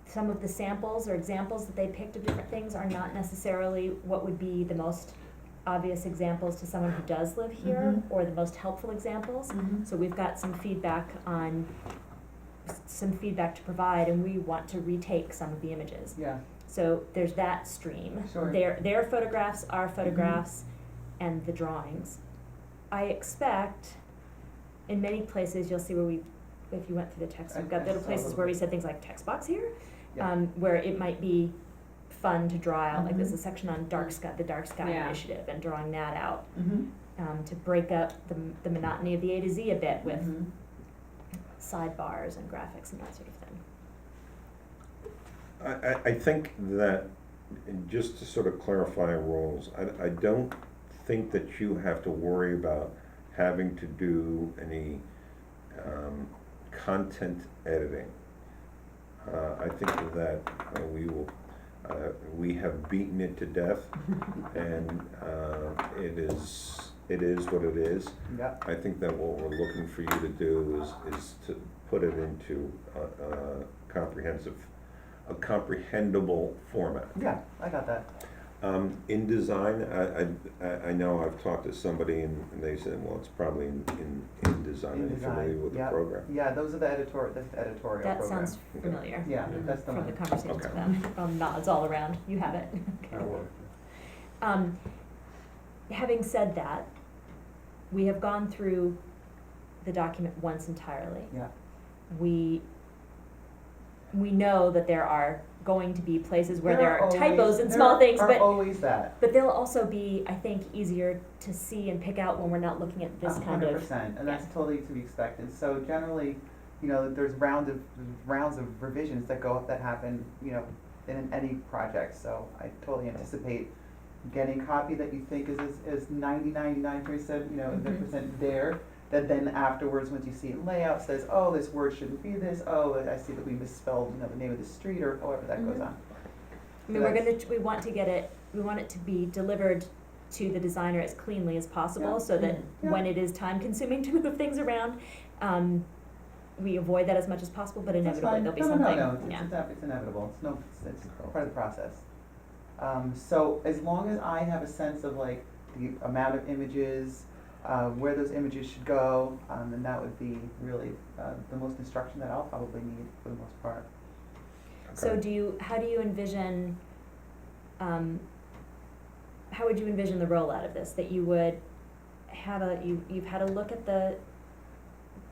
Speaker 1: Some of the samples or examples that they picked of different things are not necessarily what would be the most obvious examples to someone who does live here,
Speaker 7: Mhm.
Speaker 1: or the most helpful examples.
Speaker 7: Mhm.
Speaker 1: So we've got some feedback to provide, and we want to retake some of the images.
Speaker 7: Yeah.
Speaker 1: So there's that stream.
Speaker 7: Sure.
Speaker 1: Their photographs, our photographs, and the drawings. I expect, in many places, you'll see where if you went through the text, we've got
Speaker 7: I
Speaker 1: little
Speaker 7: saw a
Speaker 1: places
Speaker 7: little
Speaker 1: where we
Speaker 7: bit.
Speaker 1: said things like text box here,
Speaker 7: Yeah.
Speaker 1: where it might be fun to draw out, like there's
Speaker 7: Mhm.
Speaker 1: a section on dark sky, the Dark Sky
Speaker 2: Yeah.
Speaker 1: Initiative, and drawing that out,
Speaker 7: Mhm.
Speaker 1: to break up the monotony of the A to Z a bit with
Speaker 7: Mhm.
Speaker 1: sidebars and graphics and that sort of thing.
Speaker 3: I think that, and just to sort of clarify roles, I don't think that you have to worry about having to do any content editing. I think that we have beaten it to death, and it is what it is.
Speaker 7: Yeah,
Speaker 3: I think that what we're looking for you to do is to put it into a comprehensible format.
Speaker 7: yeah, I got that.
Speaker 3: In design, I know I've talked to somebody and they said, well, it's probably in design.
Speaker 7: In
Speaker 3: Are you familiar
Speaker 7: design,
Speaker 3: with the
Speaker 7: yeah.
Speaker 3: program?
Speaker 7: Yeah, those are the editorial program.
Speaker 1: That sounds familiar.
Speaker 7: Yeah, that's the
Speaker 1: From the
Speaker 7: one.
Speaker 1: conversations with
Speaker 3: Okay.
Speaker 1: them, nods all around, you have it.
Speaker 5: That worked.
Speaker 1: Having said that, we have gone through the document once entirely.
Speaker 7: Yeah,
Speaker 1: We know that there are going to be places where there are
Speaker 7: always-
Speaker 1: typos and
Speaker 7: there
Speaker 1: small things,
Speaker 7: are
Speaker 1: but
Speaker 7: always that.
Speaker 1: they'll also be, I think, easier to see and pick out when we're not looking at this kind of.
Speaker 7: 100%, and that's
Speaker 1: yeah.
Speaker 7: totally to be expected. So generally, there's rounds of revisions that happen, in any project. So I totally anticipate getting a copy that you think is 99%
Speaker 1: Mhm.
Speaker 7: percent there. That then afterwards, once you see it in layout, says, oh, this word shouldn't be this. Oh, I see that we misspelled, the name of the street, or however that goes
Speaker 1: Mhm.
Speaker 7: on.
Speaker 1: I mean, we want it to be delivered to the designer as cleanly as possible,
Speaker 7: Yeah.
Speaker 1: so that
Speaker 7: Yeah.
Speaker 1: when it is time consuming to move things around, we avoid that as much as possible, but
Speaker 7: That's
Speaker 1: inevitably
Speaker 7: fine.
Speaker 1: there'll be
Speaker 7: No,
Speaker 1: something,
Speaker 7: no,
Speaker 1: yeah.
Speaker 7: it's inevitable, it's part of the process. So as long as I have a sense of like the amount of images, where those images should go, then that would be really, the most instruction that I'll probably need for the most part.
Speaker 1: So
Speaker 3: Okay.
Speaker 1: how do you envision, how would you envision the rollout of this? That you would you've had a look at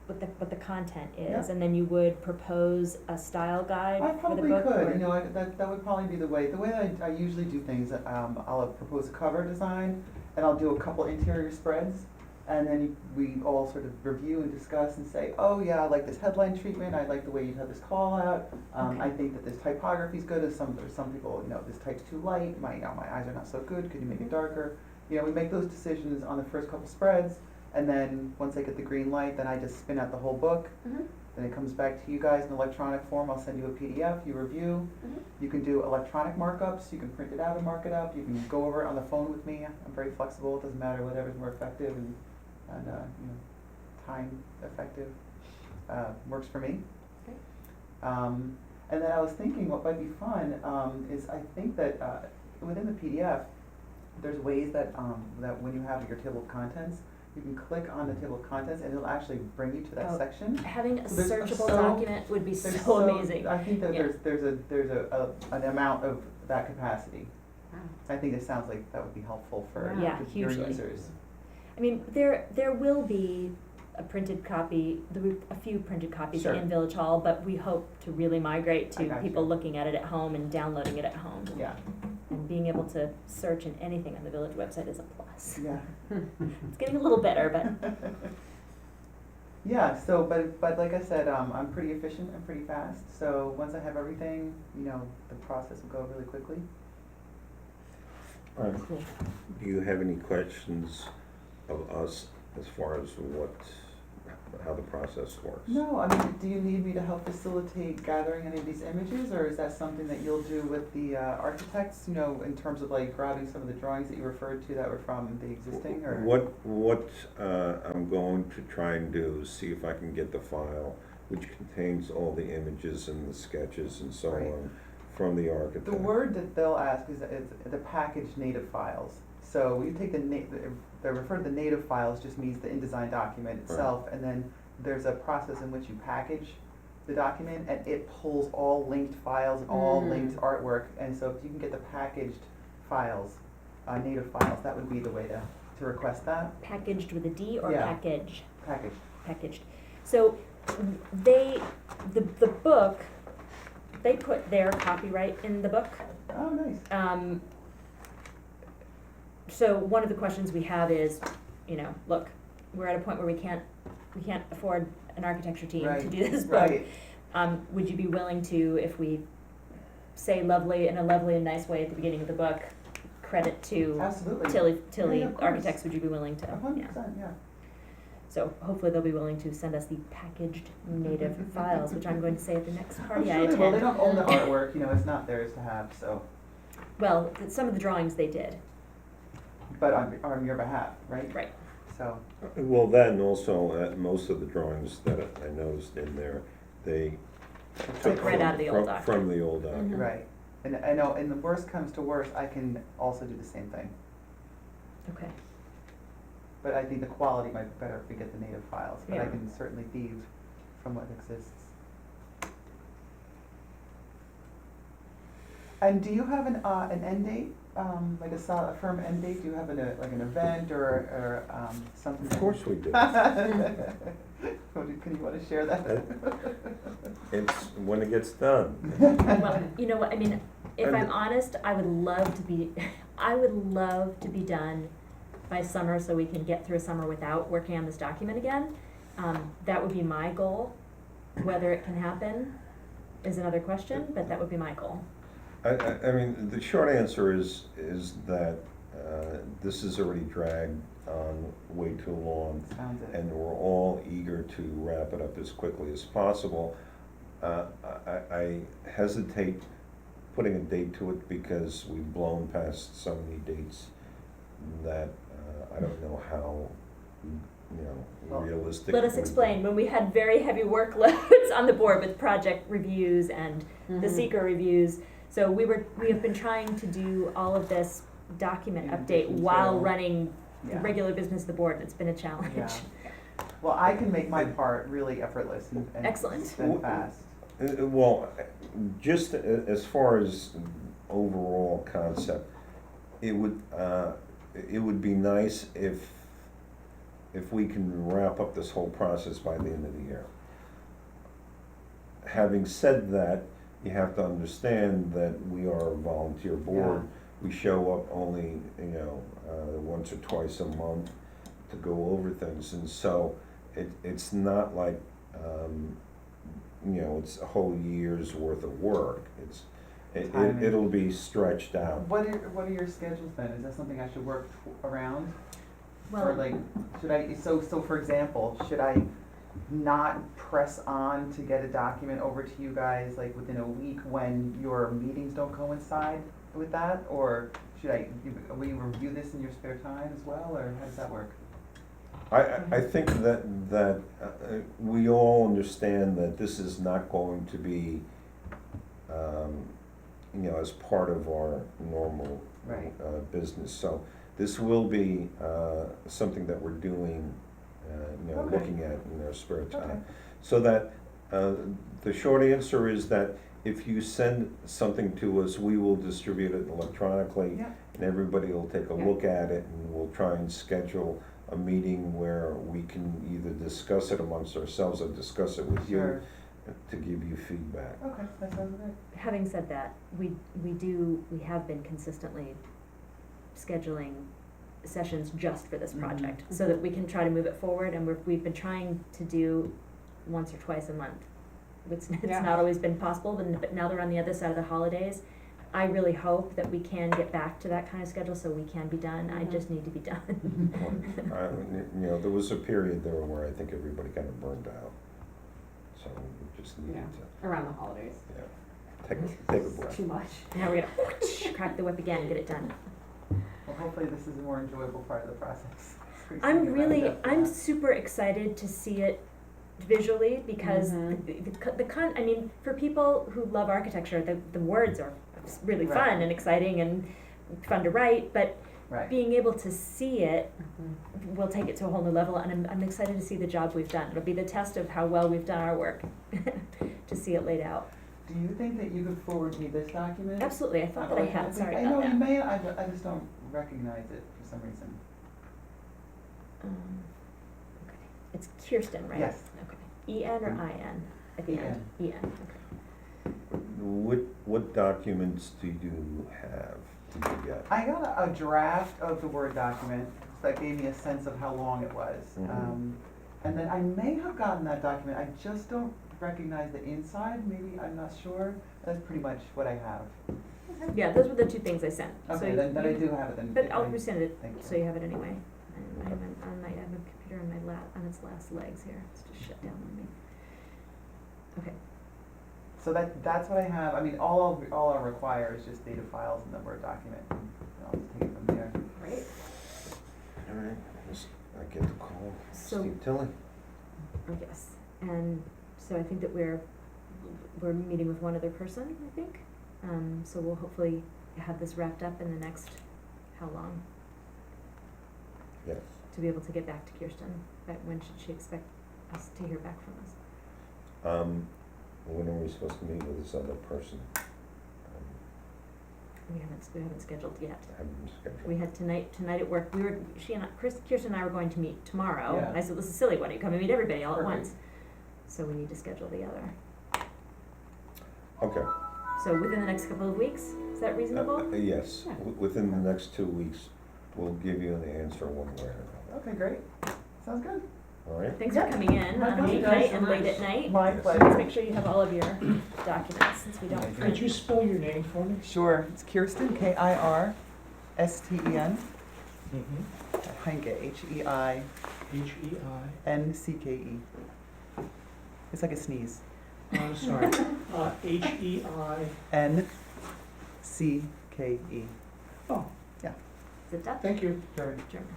Speaker 1: what the content is,
Speaker 7: Yeah.
Speaker 1: and then you would propose a style guide
Speaker 7: I
Speaker 1: for the
Speaker 7: probably
Speaker 1: book?
Speaker 7: could,
Speaker 1: or-
Speaker 7: that would probably be the way that I usually do things, I'll propose a cover design, and I'll do a couple interior spreads, and then we all sort of review and discuss and say, oh yeah, I like this headline treatment, I like the way you have this call out, I
Speaker 1: Okay.
Speaker 7: think that this typography's good, there's some people, this type's too light, my eyes are not so good, could you make it darker? We make those decisions on the first couple spreads, and then once I get the green light, then I just spin out the whole book.
Speaker 1: Mhm.
Speaker 7: Then it comes back to you guys in electronic form, I'll send you a PDF, you review.
Speaker 1: Mhm.
Speaker 7: You can do electronic markups, you can print it out and mark it up, you can go over it on the phone with me, I'm very flexible, it doesn't matter, whatever's more effective and time effective, works for me.
Speaker 1: Okay.
Speaker 7: And then I was thinking what might be fun, is I think that, within the PDF, there's ways that when you have your table of contents, you can click on the table of contents and it'll actually bring you to that
Speaker 1: Oh,
Speaker 7: section.
Speaker 1: Having a
Speaker 7: So there's
Speaker 1: searchable
Speaker 7: so-
Speaker 1: document would be
Speaker 7: There's
Speaker 1: so amazing.
Speaker 7: I think that
Speaker 1: Yeah.
Speaker 7: there's an amount of that capacity.
Speaker 2: Wow.
Speaker 7: I think it sounds like that would be helpful for
Speaker 1: Yeah,
Speaker 7: your
Speaker 1: hugely.
Speaker 7: users.
Speaker 1: I mean, there will be a printed copy, a few printed copies
Speaker 7: Sure.
Speaker 1: in Village Hall, but we hope to really migrate
Speaker 7: I
Speaker 1: to
Speaker 7: got
Speaker 1: people
Speaker 7: you.
Speaker 1: looking at it at home and downloading it at home.
Speaker 7: Yeah,
Speaker 1: And being able to search in anything on the Village website is a plus.
Speaker 7: yeah.
Speaker 1: It's getting a little better, but
Speaker 7: Yeah, so, but like I said, I'm pretty efficient and pretty fast, so once I have everything, the process will go really quickly.
Speaker 3: All right.
Speaker 1: cool.
Speaker 3: Do you have any questions of us as far as how the process works?
Speaker 7: No, I mean, do you need me to help facilitate gathering any of these images, or is that something that you'll do with the architects, in terms of like grabbing some of the drawings that you referred to that were from the existing, or?
Speaker 3: What I'm going to try and do is see if I can get the file, which contains all the images and the sketches and so
Speaker 7: Right.
Speaker 3: on, from the architect.
Speaker 7: The word that they'll ask is the packaged native files. So when you take they refer to the native files just means the InDesign document itself, and then there's a process in which you package the document, and it pulls all linked files and all linked artwork, and so if you can get the packaged files, native files, that would be the way to request that,
Speaker 1: Packaged with a D or
Speaker 7: Yeah.
Speaker 1: package?
Speaker 7: packaged.
Speaker 1: Packaged. So the book they put their copyright in the book.
Speaker 7: Oh, nice.
Speaker 1: So one of the questions we have is, you know, look, we're at a point where we can't afford an architecture team to
Speaker 7: Right,
Speaker 1: do this book.
Speaker 7: Right,
Speaker 1: Would you be willing to, if we say lovely in a lovely and nice way at the beginning of the book, credit to
Speaker 7: absolutely.
Speaker 1: Tilly
Speaker 7: Yeah, of course.
Speaker 1: Architects, would you be willing to?
Speaker 7: 100%, yeah.
Speaker 1: So hopefully they'll be willing to send us the packaged native files, which I'm going to say at the next party I
Speaker 7: I'm sure they will.
Speaker 1: attend.
Speaker 7: They don't own the artwork, you know, it's not theirs to have, so,
Speaker 1: Well, some of the drawings they did,
Speaker 7: but on your behalf, right?
Speaker 1: right.
Speaker 7: So,
Speaker 3: Well, that and also, most of the drawings that I noticed in there, they took
Speaker 1: Right out of the old
Speaker 3: from
Speaker 1: document.
Speaker 3: the old document.
Speaker 1: Mhm.
Speaker 7: right. And I know, and the worst comes to worst, I can also do the same thing.
Speaker 1: Okay.
Speaker 7: But I think the quality might be better if we get the native files, but I
Speaker 1: Yeah.
Speaker 7: can certainly thieve from what exists. And do you have an end date, like a firm end date? Do you have like an event or something?
Speaker 3: Of course we do.
Speaker 7: Can you want to share that?
Speaker 3: It's when it gets done.
Speaker 1: Well, you know what, I mean, if
Speaker 3: And-
Speaker 1: I'm honest, I would love to be done by summer so we can get through a summer without working on this document again. That would be my goal. Whether it can happen is another question, but that would be my goal.
Speaker 3: I mean, the short answer is that this is already dragged on way too long,
Speaker 7: Sounds it.
Speaker 3: and we're all eager to wrap it up as quickly as possible. I hesitate putting a date to it because we've blown past so many dates that I don't know how,
Speaker 7: Well,
Speaker 3: realistic.
Speaker 1: Let us
Speaker 3: it would be.
Speaker 1: explain, when we had very heavy workloads on the board with project reviews and the seeker reviews, so we have been trying to do all of this document
Speaker 7: In
Speaker 1: update
Speaker 7: addition
Speaker 1: while
Speaker 7: to-
Speaker 1: running the
Speaker 7: Yeah.
Speaker 1: regular business of the board, and it's been a challenge.
Speaker 7: Yeah. Well, I can make my part really effortless and
Speaker 1: Excellent.
Speaker 7: and fast.
Speaker 3: Well, just as far as overall concept, it would be nice if we can wrap up this whole process by the end of the year. Having said that, you have to understand that we are a volunteer board. We show up only, once or twice a month to go over things, and so it's not like, it's a whole year's worth of work.
Speaker 7: Timing.
Speaker 3: It'll be stretched out.
Speaker 7: What are your schedules then? Is that something I should work around? Or
Speaker 1: Well,
Speaker 7: like, should I, so for example, should I not press on to get a document over to you guys like within a week when your meetings don't coincide with that? Or will you review this in your spare time as well, or how does that work?
Speaker 3: I think that we all understand that this is not going to be, as part of our normal
Speaker 7: Right.
Speaker 3: business. So this will be something that we're doing,
Speaker 7: Okay.
Speaker 3: looking at in our spare time.
Speaker 7: Okay.
Speaker 3: So that, the short answer is that if you send something to us, we will distribute it electronically,
Speaker 7: Yeah.
Speaker 3: and everybody will take a
Speaker 7: Yeah.
Speaker 3: look at it, and we'll try and schedule a meeting where we can either discuss it amongst ourselves or discuss it with you
Speaker 7: Sure.
Speaker 3: to give you feedback.
Speaker 7: Okay, that sounds good.
Speaker 1: having said that, we have been consistently scheduling sessions just for this
Speaker 7: Mhm.
Speaker 1: project, so that we can try to move it forward, and we've been trying to do once or twice a month. It's
Speaker 2: Yeah.
Speaker 1: not always been possible, but now they're on the other side of the holidays. I really hope that we can get back to that kind of schedule so we can be done, I
Speaker 2: Mhm.
Speaker 1: just need to be done.
Speaker 3: There was a period there where I think everybody kind of burned out, so we just needed
Speaker 2: Yeah. Around the holidays.
Speaker 3: to, take a breath.
Speaker 2: Too much.
Speaker 1: Now we're gonna crack the whip again and get it done.
Speaker 7: Well, hopefully this is a more enjoyable part of the process.
Speaker 1: I'm super excited to see it visually, because
Speaker 2: Mhm.
Speaker 1: I mean, for people who love architecture, the words are really
Speaker 7: Right.
Speaker 1: fun and exciting and fun to write, but
Speaker 7: Right.
Speaker 1: being able to see it will take it to a whole new level, and I'm excited to see the job we've done. It'll be the test of how well we've done our work, to see it laid out.
Speaker 7: Do you think that you could forward me this document?
Speaker 1: Absolutely, I thought that I had, sorry
Speaker 7: I know
Speaker 1: about
Speaker 7: you
Speaker 1: that.
Speaker 7: may, I just don't recognize it for some reason.
Speaker 1: Okay, it's Kirsten, right?
Speaker 7: Yes.
Speaker 1: Okay, E-N or I-N at the end?
Speaker 7: E-N.
Speaker 1: E-N, okay.
Speaker 3: What documents do you have? Did you get?
Speaker 7: I got a draft of the Word document that gave me a sense of how long it was.
Speaker 3: Mhm.
Speaker 7: And then I may have gotten that document, I just don't recognize the inside, maybe, I'm not sure. That's pretty much what I have.
Speaker 1: Yeah, those were the two things I sent. So
Speaker 7: Okay,
Speaker 1: you-
Speaker 7: then I do have it then.
Speaker 1: But I'll resend it,
Speaker 7: Thank you.
Speaker 1: so you have it anyway. I haven't, I might have a computer on on its last legs here, it's just shut down on me. Okay,
Speaker 7: So that's what I have. I mean, all I'll require is just data files in the Word document. And I'll just take it from there.
Speaker 1: great.
Speaker 3: All right, I get the call.
Speaker 1: So-
Speaker 3: Steve Tilley.
Speaker 1: Yes, and so I think that we're meeting with one other person, I think. So we'll hopefully have this wrapped up in the next, how long,
Speaker 3: Yes.
Speaker 1: to be able to get back to Kirsten. When should she expect us to hear back from us?
Speaker 3: When are we supposed to meet with this other person?
Speaker 1: We haven't scheduled yet.
Speaker 3: Haven't been scheduled.
Speaker 1: We had tonight at work, Kirsten and I were going to meet tomorrow.
Speaker 7: Yeah.
Speaker 1: And I said, this is silly, why don't you come and meet everybody all at
Speaker 7: Perfect.
Speaker 1: once? So we need to schedule the other.
Speaker 3: Okay.
Speaker 1: So within the next couple of weeks, is that reasonable?
Speaker 3: Yes,
Speaker 1: Yeah.
Speaker 3: Within the next 2 weeks, we'll give you an answer one way or another.
Speaker 7: Okay, great. Sounds good.
Speaker 3: All right?
Speaker 1: Thanks for coming in
Speaker 7: My
Speaker 1: on
Speaker 7: pleasure.
Speaker 1: weeknight
Speaker 2: Thanks so
Speaker 1: and late
Speaker 2: much.
Speaker 1: at night.
Speaker 7: My
Speaker 3: Yes.
Speaker 1: Let's
Speaker 7: pleasure.
Speaker 1: make sure you have all of your documents since we don't
Speaker 7: Could
Speaker 1: print.
Speaker 6: Could you spell your name for me?
Speaker 7: Sure. It's Kirsten, Kirsten,
Speaker 6: Mm-hmm.
Speaker 7: Heinke, Heincke.
Speaker 6: H-E-I,
Speaker 7: It's like a sneeze.
Speaker 6: I'm sorry, H-E-I,
Speaker 7: N-C-K-E.
Speaker 6: oh,
Speaker 1: Is it Dutch?
Speaker 6: thank you.
Speaker 7: Sure.
Speaker 1: German.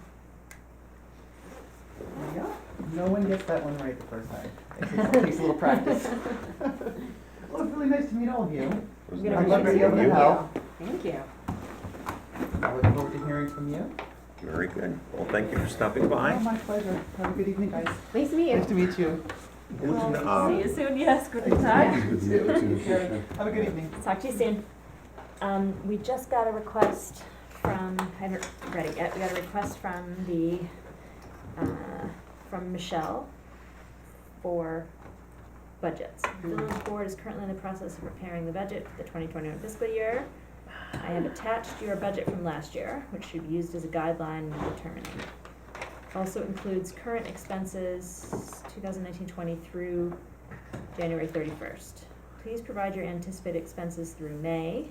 Speaker 7: There you go. No one gets that one right the first time. It takes a little practice. Well, it's really nice to meet all of you.
Speaker 3: It was
Speaker 1: Good
Speaker 3: nice
Speaker 7: I'd love to
Speaker 3: meeting
Speaker 7: be able to
Speaker 3: you.
Speaker 7: help.
Speaker 2: Thank you.
Speaker 7: I look forward to hearing from you.
Speaker 3: Very good. Well, thank you for stopping
Speaker 7: Oh,
Speaker 3: by.
Speaker 7: my pleasure. Have a good evening, guys.
Speaker 2: Nice to meet you.
Speaker 7: Nice to meet you.
Speaker 3: Guten
Speaker 1: See
Speaker 3: Abend.
Speaker 1: you soon, yes, good
Speaker 2: Yeah.
Speaker 1: talk.
Speaker 7: Have a good evening.
Speaker 1: Talk to you soon. We just got a request from, I haven't read it yet, we got a request from from Michelle for budgets. The village board is currently in the process of preparing the budget for the 2021 fiscal year. I have attached your budget from last year, which should be used as a guideline in determining. Also includes current expenses, 2019-20 through January 31st. Please provide your anticipated expenses through May.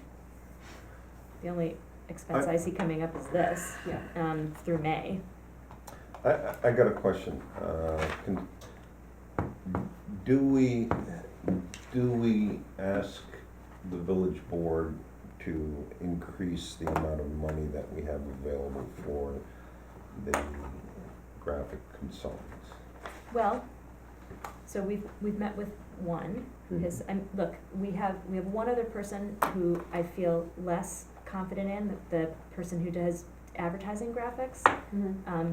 Speaker 1: The only expense I see coming up is this,
Speaker 2: Yeah.
Speaker 1: through May.
Speaker 3: I got a question. Do we ask the village board to increase the amount of money that we have available for the graphic consultants?
Speaker 1: Well, so we've met with one, because, look, we have one other person who I feel less confident in, the person who does advertising graphics,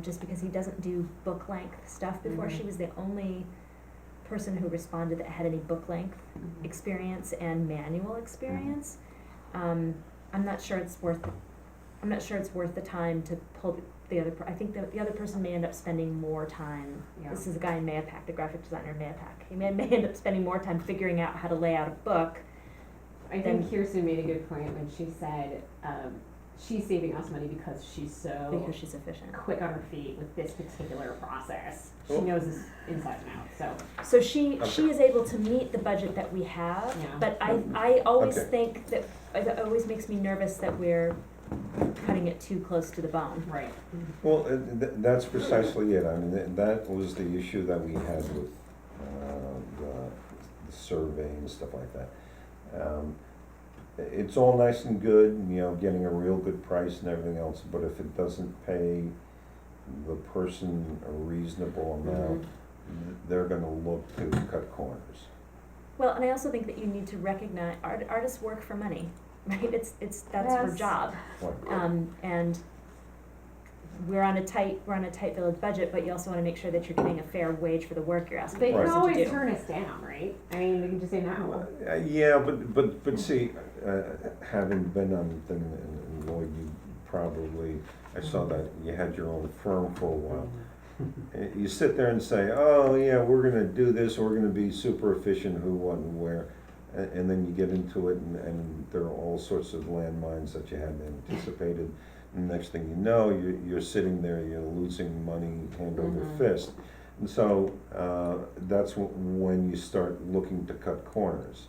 Speaker 1: just because he doesn't do book length stuff before.
Speaker 2: Mhm.
Speaker 1: She was the only person who responded that had any book length experience and manual experience. I'm not sure it's worth the time to pull the other, I think the other person may end up spending more time.
Speaker 2: Yeah.
Speaker 1: This is a guy in Mayapack, the graphic designer in Mayapack. He may end up spending more time figuring out how to lay out a book.
Speaker 2: I think Kirsten made a good point when she said, she's saving us money because she's so
Speaker 1: Because she's efficient.
Speaker 2: quick on her feet with this particular process. She
Speaker 3: Cool.
Speaker 2: knows this inside and out, so.
Speaker 1: So she
Speaker 3: Okay.
Speaker 1: is able to meet the budget that we have,
Speaker 2: Yeah.
Speaker 1: but I always
Speaker 3: Okay.
Speaker 1: think that, it always makes me nervous that we're cutting it too close to the bone.
Speaker 2: Right.
Speaker 3: Well, that's precisely it. I mean, that was the issue that we had with the survey and stuff like that. It's all nice and good, getting a real good price and everything else, but if it doesn't pay the person a reasonable amount, they're gonna look to cut corners.
Speaker 1: Well, and I also think that you need to recognize, artists work for money, right? That's her
Speaker 2: Yes.
Speaker 1: job.
Speaker 3: What-
Speaker 1: And we're on a tight village budget, but you also wanna make sure that you're getting a fair wage for the work you're asking
Speaker 2: They
Speaker 1: the
Speaker 3: Right.
Speaker 2: can
Speaker 1: person to
Speaker 2: always
Speaker 1: do.
Speaker 2: turn us down, right? I mean, they can just say no.
Speaker 3: Yeah, but see, having been on the thing, and Lloyd, you probably, I saw that you had your own firm for a while. You sit there and say, oh, yeah, we're gonna do this, we're gonna be super efficient, who, what, and where. and then you get into it, and there are all sorts of landmines that you hadn't anticipated. And next thing you know, you're sitting there, you're losing money hand over
Speaker 2: Mhm.
Speaker 3: fist. And so, that's when you start looking to cut corners.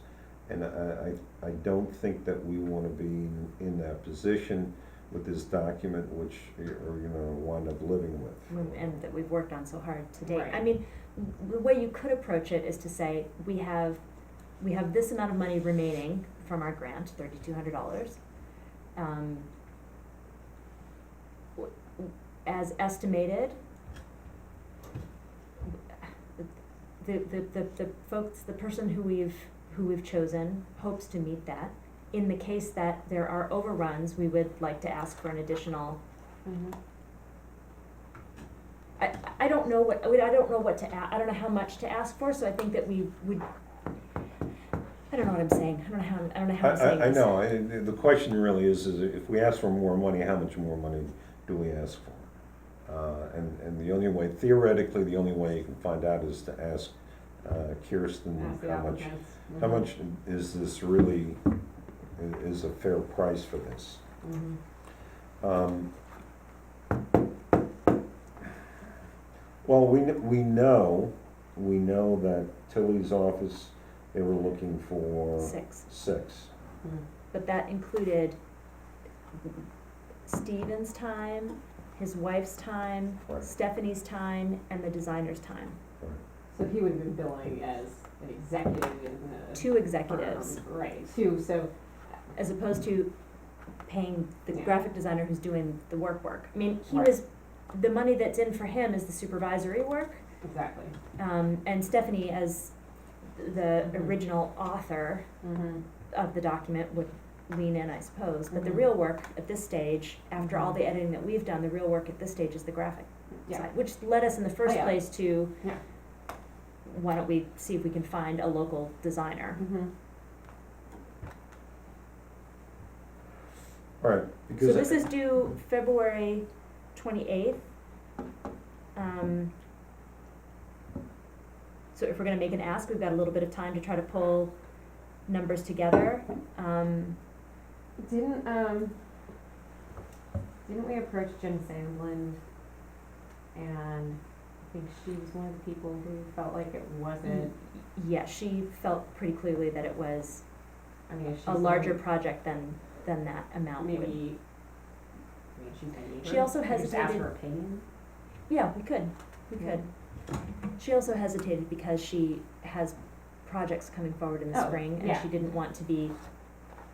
Speaker 3: And I don't think that we wanna be in that position with this document, which you're gonna wind up living with.
Speaker 1: And that we've worked on so hard to date. I
Speaker 2: Right.
Speaker 1: mean, the way you could approach it is to say, we have this amount of money remaining from our grant, $3,200. As estimated, the folks, the person who we've chosen hopes to meet that. In the case that there are overruns, we would like to ask for an additional,
Speaker 2: Mhm.
Speaker 1: I don't know what, I don't know what to I don't know how much to ask for, so I think that we would, I don't know what I'm saying, I don't know how I'm saying
Speaker 3: I
Speaker 1: this.
Speaker 3: know, the question really is if we ask for more money, how much more money do we ask for? And the only way, theoretically, the only way you can find out is to ask Kirsten
Speaker 2: Ask the
Speaker 3: how much,
Speaker 2: applicants.
Speaker 3: how
Speaker 2: Mhm.
Speaker 3: much is this really, is a fair price for this?
Speaker 2: Mhm.
Speaker 3: Well, we know that Tilly's office, they were looking for
Speaker 1: 6,
Speaker 3: six.
Speaker 2: Mhm.
Speaker 1: but that included Stephen's time, his wife's time,
Speaker 3: Right.
Speaker 1: Stephanie's time, and the designer's time.
Speaker 2: So he would have been billing as an executive in the
Speaker 1: 2 executives,
Speaker 2: firm, right, two, so,
Speaker 1: as opposed to paying the
Speaker 2: Yeah.
Speaker 1: graphic designer who's doing the work. I mean,
Speaker 2: Right.
Speaker 1: the money that's in for him is the supervisory work,
Speaker 2: exactly.
Speaker 1: and Stephanie as the
Speaker 2: Mhm.
Speaker 1: original author
Speaker 2: Mm-hmm.
Speaker 1: of the document would lean in, I suppose, but the
Speaker 2: Mhm.
Speaker 1: real work at this stage, after all
Speaker 2: Mhm.
Speaker 1: the editing that we've done, the real work at this stage is the graphic
Speaker 2: Yeah.
Speaker 1: side, which led us in the first
Speaker 2: Oh, yeah.
Speaker 1: place to,
Speaker 2: Yeah.
Speaker 1: why don't we see if we can find a local designer?
Speaker 2: Mm-hmm.
Speaker 3: All right,
Speaker 1: So
Speaker 3: because.
Speaker 1: this is due February 28th. So if we're gonna make an ask, we've got a little bit of time to try to pull numbers together.
Speaker 2: Didn't we approach Jen Sandlin, and I think she was one of the people who felt like it wasn't,
Speaker 1: Yeah, she felt pretty clearly that it was
Speaker 2: I mean, if she's
Speaker 1: a larger
Speaker 2: like,
Speaker 1: project than that amount would.
Speaker 2: maybe, I mean, she's my neighbor.
Speaker 1: She also
Speaker 2: We could just ask
Speaker 1: hesitated-
Speaker 2: her opinion.
Speaker 1: Yeah, we could.
Speaker 2: Yeah.
Speaker 1: She also hesitated because she has projects coming forward in the
Speaker 2: Oh,
Speaker 1: spring, and
Speaker 2: yeah.
Speaker 1: she didn't want to be,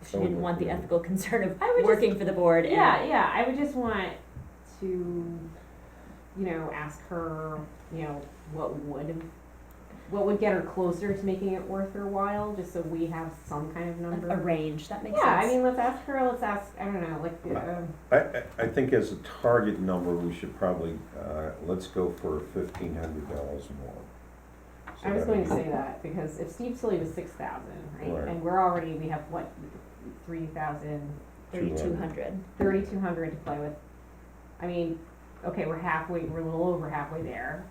Speaker 1: she
Speaker 3: Oh,
Speaker 1: didn't want the
Speaker 3: yeah.
Speaker 1: ethical concern of
Speaker 2: I would
Speaker 1: working for the board and.
Speaker 2: Yeah, I would just want to, ask her, what would get her closer to making it worth her while, just so we have some kind of number.
Speaker 1: A range, that makes sense.
Speaker 2: Yeah, I mean, let's ask, I don't know,
Speaker 3: I think as a target number, we should probably, let's go for $1,500 more. So
Speaker 2: I was
Speaker 3: that
Speaker 2: going to
Speaker 3: would
Speaker 2: say
Speaker 3: be-
Speaker 2: that, because if Steve Silly was 6,000, right,
Speaker 3: Right.
Speaker 2: and we're already, we have what, 3,000,
Speaker 1: 3,200.
Speaker 2: 3,200 to play with. I mean, okay, we're a little over halfway there.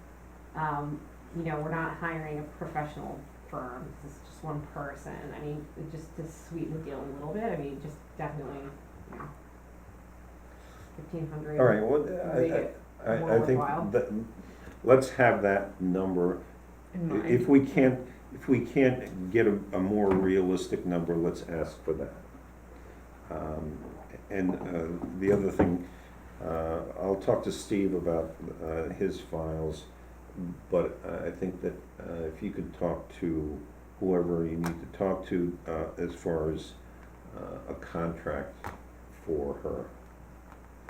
Speaker 2: We're not hiring a professional firm, this is just one person. I mean, just to sweeten the deal a little bit, I mean, just definitely, 1,500.
Speaker 3: All right, well,
Speaker 2: Make it more
Speaker 3: I think
Speaker 2: worthwhile.
Speaker 3: that, let's have that number.
Speaker 1: In mind.
Speaker 3: If we can't get a more realistic number, let's ask for that. The other thing, I'll talk to Steve about his files, but I think that if you could talk to whoever you need to talk to as far as a contract for her.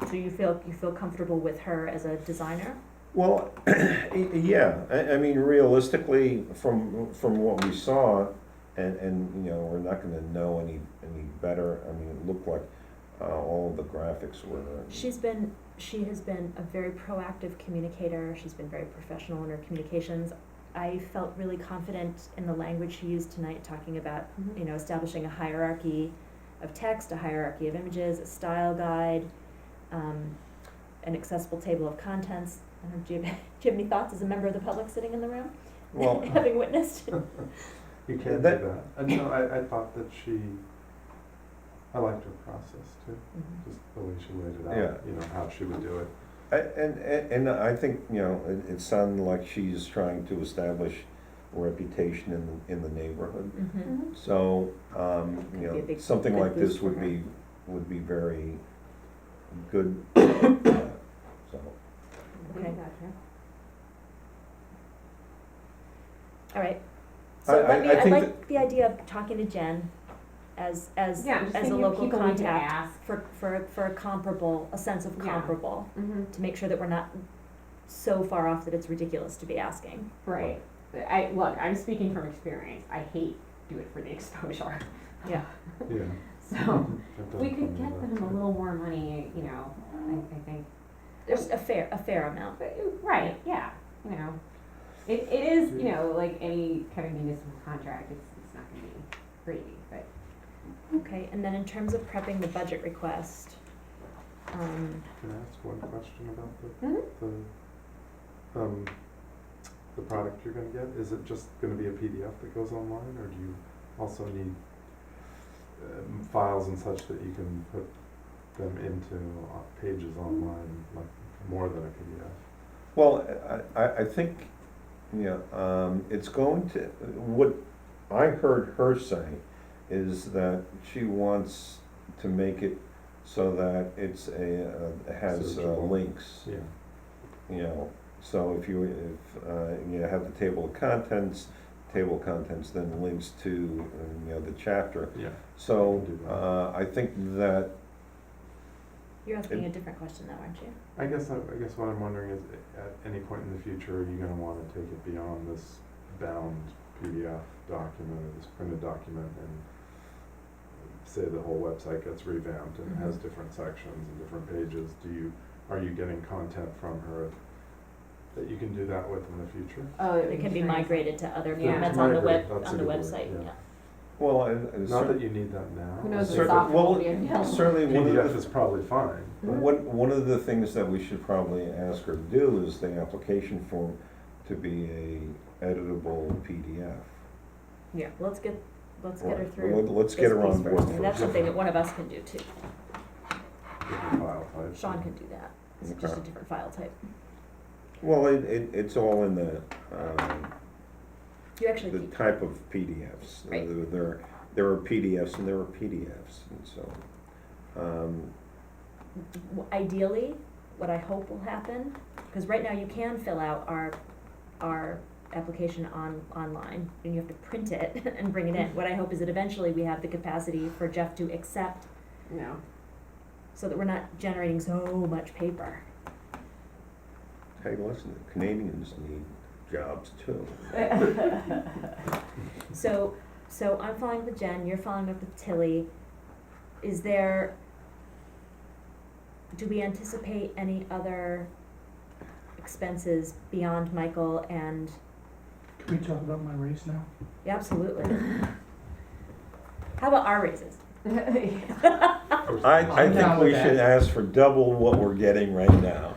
Speaker 1: So you feel comfortable with her as a designer?
Speaker 3: Well, yeah, I mean, realistically, from what we saw, and we're not gonna know any better, I mean, it looked like all of the graphics were.
Speaker 1: She has been a very proactive communicator, she's been very professional in her communications. I felt really confident in the language she used tonight, talking about,
Speaker 2: Mhm.
Speaker 1: establishing a hierarchy of text, a hierarchy of images, a style guide, an accessible table of contents. I don't know, do you have any thoughts as a member of the public sitting in the room?
Speaker 3: Well,
Speaker 1: Having witnessed?
Speaker 5: You can't do
Speaker 3: That-
Speaker 5: that. And no, I thought that I liked her process too,
Speaker 1: Mhm.
Speaker 5: just the way she laid it out,
Speaker 3: Yeah.
Speaker 5: you know, how she would do it.
Speaker 3: And I think, you know, it sounded like she's trying to establish a reputation in the neighborhood.
Speaker 1: Mhm.
Speaker 3: So,
Speaker 1: Could
Speaker 3: you
Speaker 1: be a
Speaker 3: know,
Speaker 1: big-
Speaker 3: something
Speaker 1: big
Speaker 3: like this
Speaker 1: boost for
Speaker 3: would
Speaker 1: her.
Speaker 3: be very good, for that. So.
Speaker 1: Okay.
Speaker 2: Gotcha.
Speaker 1: All right. So
Speaker 3: I-
Speaker 1: let me,
Speaker 3: I
Speaker 1: I
Speaker 3: think
Speaker 1: like the idea of talking to Jen as
Speaker 2: Yeah, I'm just
Speaker 1: a
Speaker 2: thinking of
Speaker 1: local
Speaker 2: people we could
Speaker 1: contact
Speaker 2: ask.
Speaker 1: for a comparable, a sense of
Speaker 2: Yeah.
Speaker 1: comparable,
Speaker 2: Mm-hmm.
Speaker 1: to make sure that we're not so far off that it's ridiculous to be asking.
Speaker 2: Right. Look, I'm speaking from experience. I hate do it for the exposure.
Speaker 1: Yeah.
Speaker 5: Yeah.
Speaker 2: So
Speaker 5: I've done
Speaker 2: we could
Speaker 5: plenty of
Speaker 2: get
Speaker 5: that
Speaker 2: them a
Speaker 5: too.
Speaker 2: little more money, you know, I think.
Speaker 1: There's a fair amount.
Speaker 2: Right, yeah, you know. It is, you know, like any kind of municipal contract, it's not gonna be crazy, but.
Speaker 1: Okay, and then in terms of prepping the budget request,
Speaker 5: Can I ask one question about the product you're gonna get? Is it just gonna be a PDF that goes online, or do you also need files and such that you can put them into pages online, like more than a PDF?
Speaker 3: Well, I think, you know, it's going to, what I heard her say is that she wants to make it so that it's has
Speaker 5: Searchable.
Speaker 3: links,
Speaker 5: Yeah.
Speaker 3: you know. So if you have the table of contents, then links to, you know, the chapter.
Speaker 5: Yeah.
Speaker 3: So,
Speaker 5: You can do that.
Speaker 3: I think that,
Speaker 1: you're asking a different question though, aren't you?
Speaker 5: I guess what I'm wondering is, at any point in the future, are you gonna wanna take it beyond this bound PDF document or this printed document and say the whole website gets revamped and has
Speaker 1: Mhm.
Speaker 5: different sections and different pages? Are you getting content from her that you can do that with in the future?
Speaker 2: Oh,
Speaker 1: It can be migrated to other
Speaker 2: Yeah.
Speaker 1: formats on the
Speaker 5: Migrate, that's
Speaker 1: on
Speaker 5: a
Speaker 1: the
Speaker 5: good word,
Speaker 1: website,
Speaker 5: yeah.
Speaker 1: yeah.
Speaker 3: well,
Speaker 5: Not that you need that now.
Speaker 2: Who knows what
Speaker 3: Certainly-
Speaker 2: software will
Speaker 3: well,
Speaker 2: be available.
Speaker 3: certainly one of
Speaker 5: PDF
Speaker 3: the
Speaker 5: is probably fine.
Speaker 3: One of the things that we should probably ask her to do is the application form to be a editable PDF.
Speaker 1: Yeah, let's get her
Speaker 3: Right.
Speaker 1: through
Speaker 3: Let's
Speaker 1: this
Speaker 3: get her
Speaker 1: piece
Speaker 3: on board
Speaker 1: first. I mean, that's
Speaker 3: first.
Speaker 1: something that one of us can do too.
Speaker 5: Different file types.
Speaker 1: Sean can do that. It's just a
Speaker 3: Okay.
Speaker 1: different file type.
Speaker 3: Well, it's all in the
Speaker 1: You actually,
Speaker 3: the type of PDFs.
Speaker 1: Right.
Speaker 3: There are PDFs and there are PDFs, and so,
Speaker 1: ideally, what I hope will happen, because right now you can fill out our application online, and you have to print it and bring it in. What I hope is that eventually we have the capacity for Jeff to accept,
Speaker 2: No.
Speaker 1: so that we're not generating so much paper.
Speaker 3: hey, listen, the Canadians need jobs too.
Speaker 1: So I'm following up with Jen, you're following up with Tilly. Do we anticipate any other expenses beyond Michael and,
Speaker 6: Can we talk about my race now?
Speaker 1: yeah, absolutely. How about our raises?
Speaker 3: I
Speaker 6: I'm down
Speaker 3: think we
Speaker 6: with
Speaker 3: should
Speaker 6: that.
Speaker 3: ask for double what we're getting right now.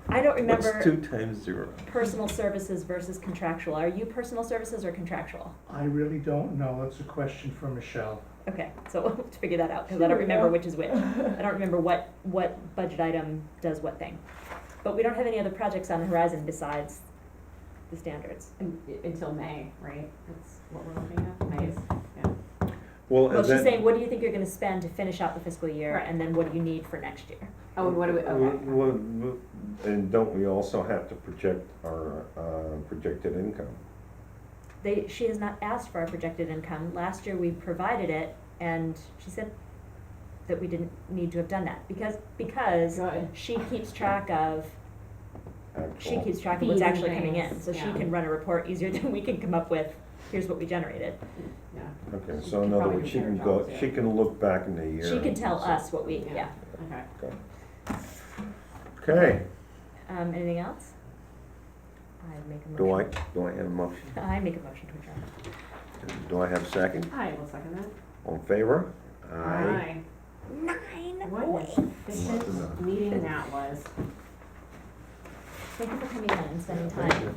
Speaker 1: I don't
Speaker 3: What's
Speaker 1: remember
Speaker 3: 2 times 0?
Speaker 1: personal services versus contractual. Are you personal services or contractual?
Speaker 6: I really don't know. That's a question for Michelle.
Speaker 1: Okay, so we'll have to figure that out, because I don't remember which is which. I don't remember what budget item does what thing. But we don't have any other projects on the horizon besides the standards.
Speaker 2: Until May, right? That's what we're looking at, May, yeah.
Speaker 1: Well, she's saying, what do you think you're gonna spend to finish out the fiscal year,
Speaker 2: Right.
Speaker 1: and then what do you need for next year?
Speaker 2: Oh, and what do we, okay.
Speaker 3: And don't we also have to project our projected income?
Speaker 1: She has not asked for our projected income. Last year we provided it, and she said that we didn't need to have done that, because
Speaker 2: Good.
Speaker 1: she keeps track of
Speaker 3: Actual.
Speaker 1: what's
Speaker 2: Fees and
Speaker 1: actually coming in,
Speaker 2: things,
Speaker 1: so she
Speaker 2: yeah.
Speaker 1: can run a report easier than we can come up with, here's what we generated.
Speaker 2: Yeah.
Speaker 3: Okay,
Speaker 2: She
Speaker 3: so in
Speaker 2: could
Speaker 3: other
Speaker 2: probably
Speaker 3: words,
Speaker 2: do
Speaker 3: she
Speaker 2: better
Speaker 3: can go,
Speaker 2: jobs, yeah.
Speaker 3: she can look back in the year.
Speaker 1: She can
Speaker 3: and
Speaker 1: tell
Speaker 3: say-
Speaker 1: us what we,
Speaker 2: Yeah.
Speaker 1: yeah.
Speaker 2: Okay.
Speaker 3: Okay. Okay,
Speaker 1: Anything else? I make a
Speaker 3: do I
Speaker 1: motion.
Speaker 3: have a motion?
Speaker 1: I make a motion to adjourn.
Speaker 3: Do I have a second?
Speaker 2: I will second that.
Speaker 3: All in favor?
Speaker 2: Aye.
Speaker 1: 9.
Speaker 2: What an efficient meeting that was.
Speaker 1: Thank you for coming in and spending time.
Speaker 3: Thank you.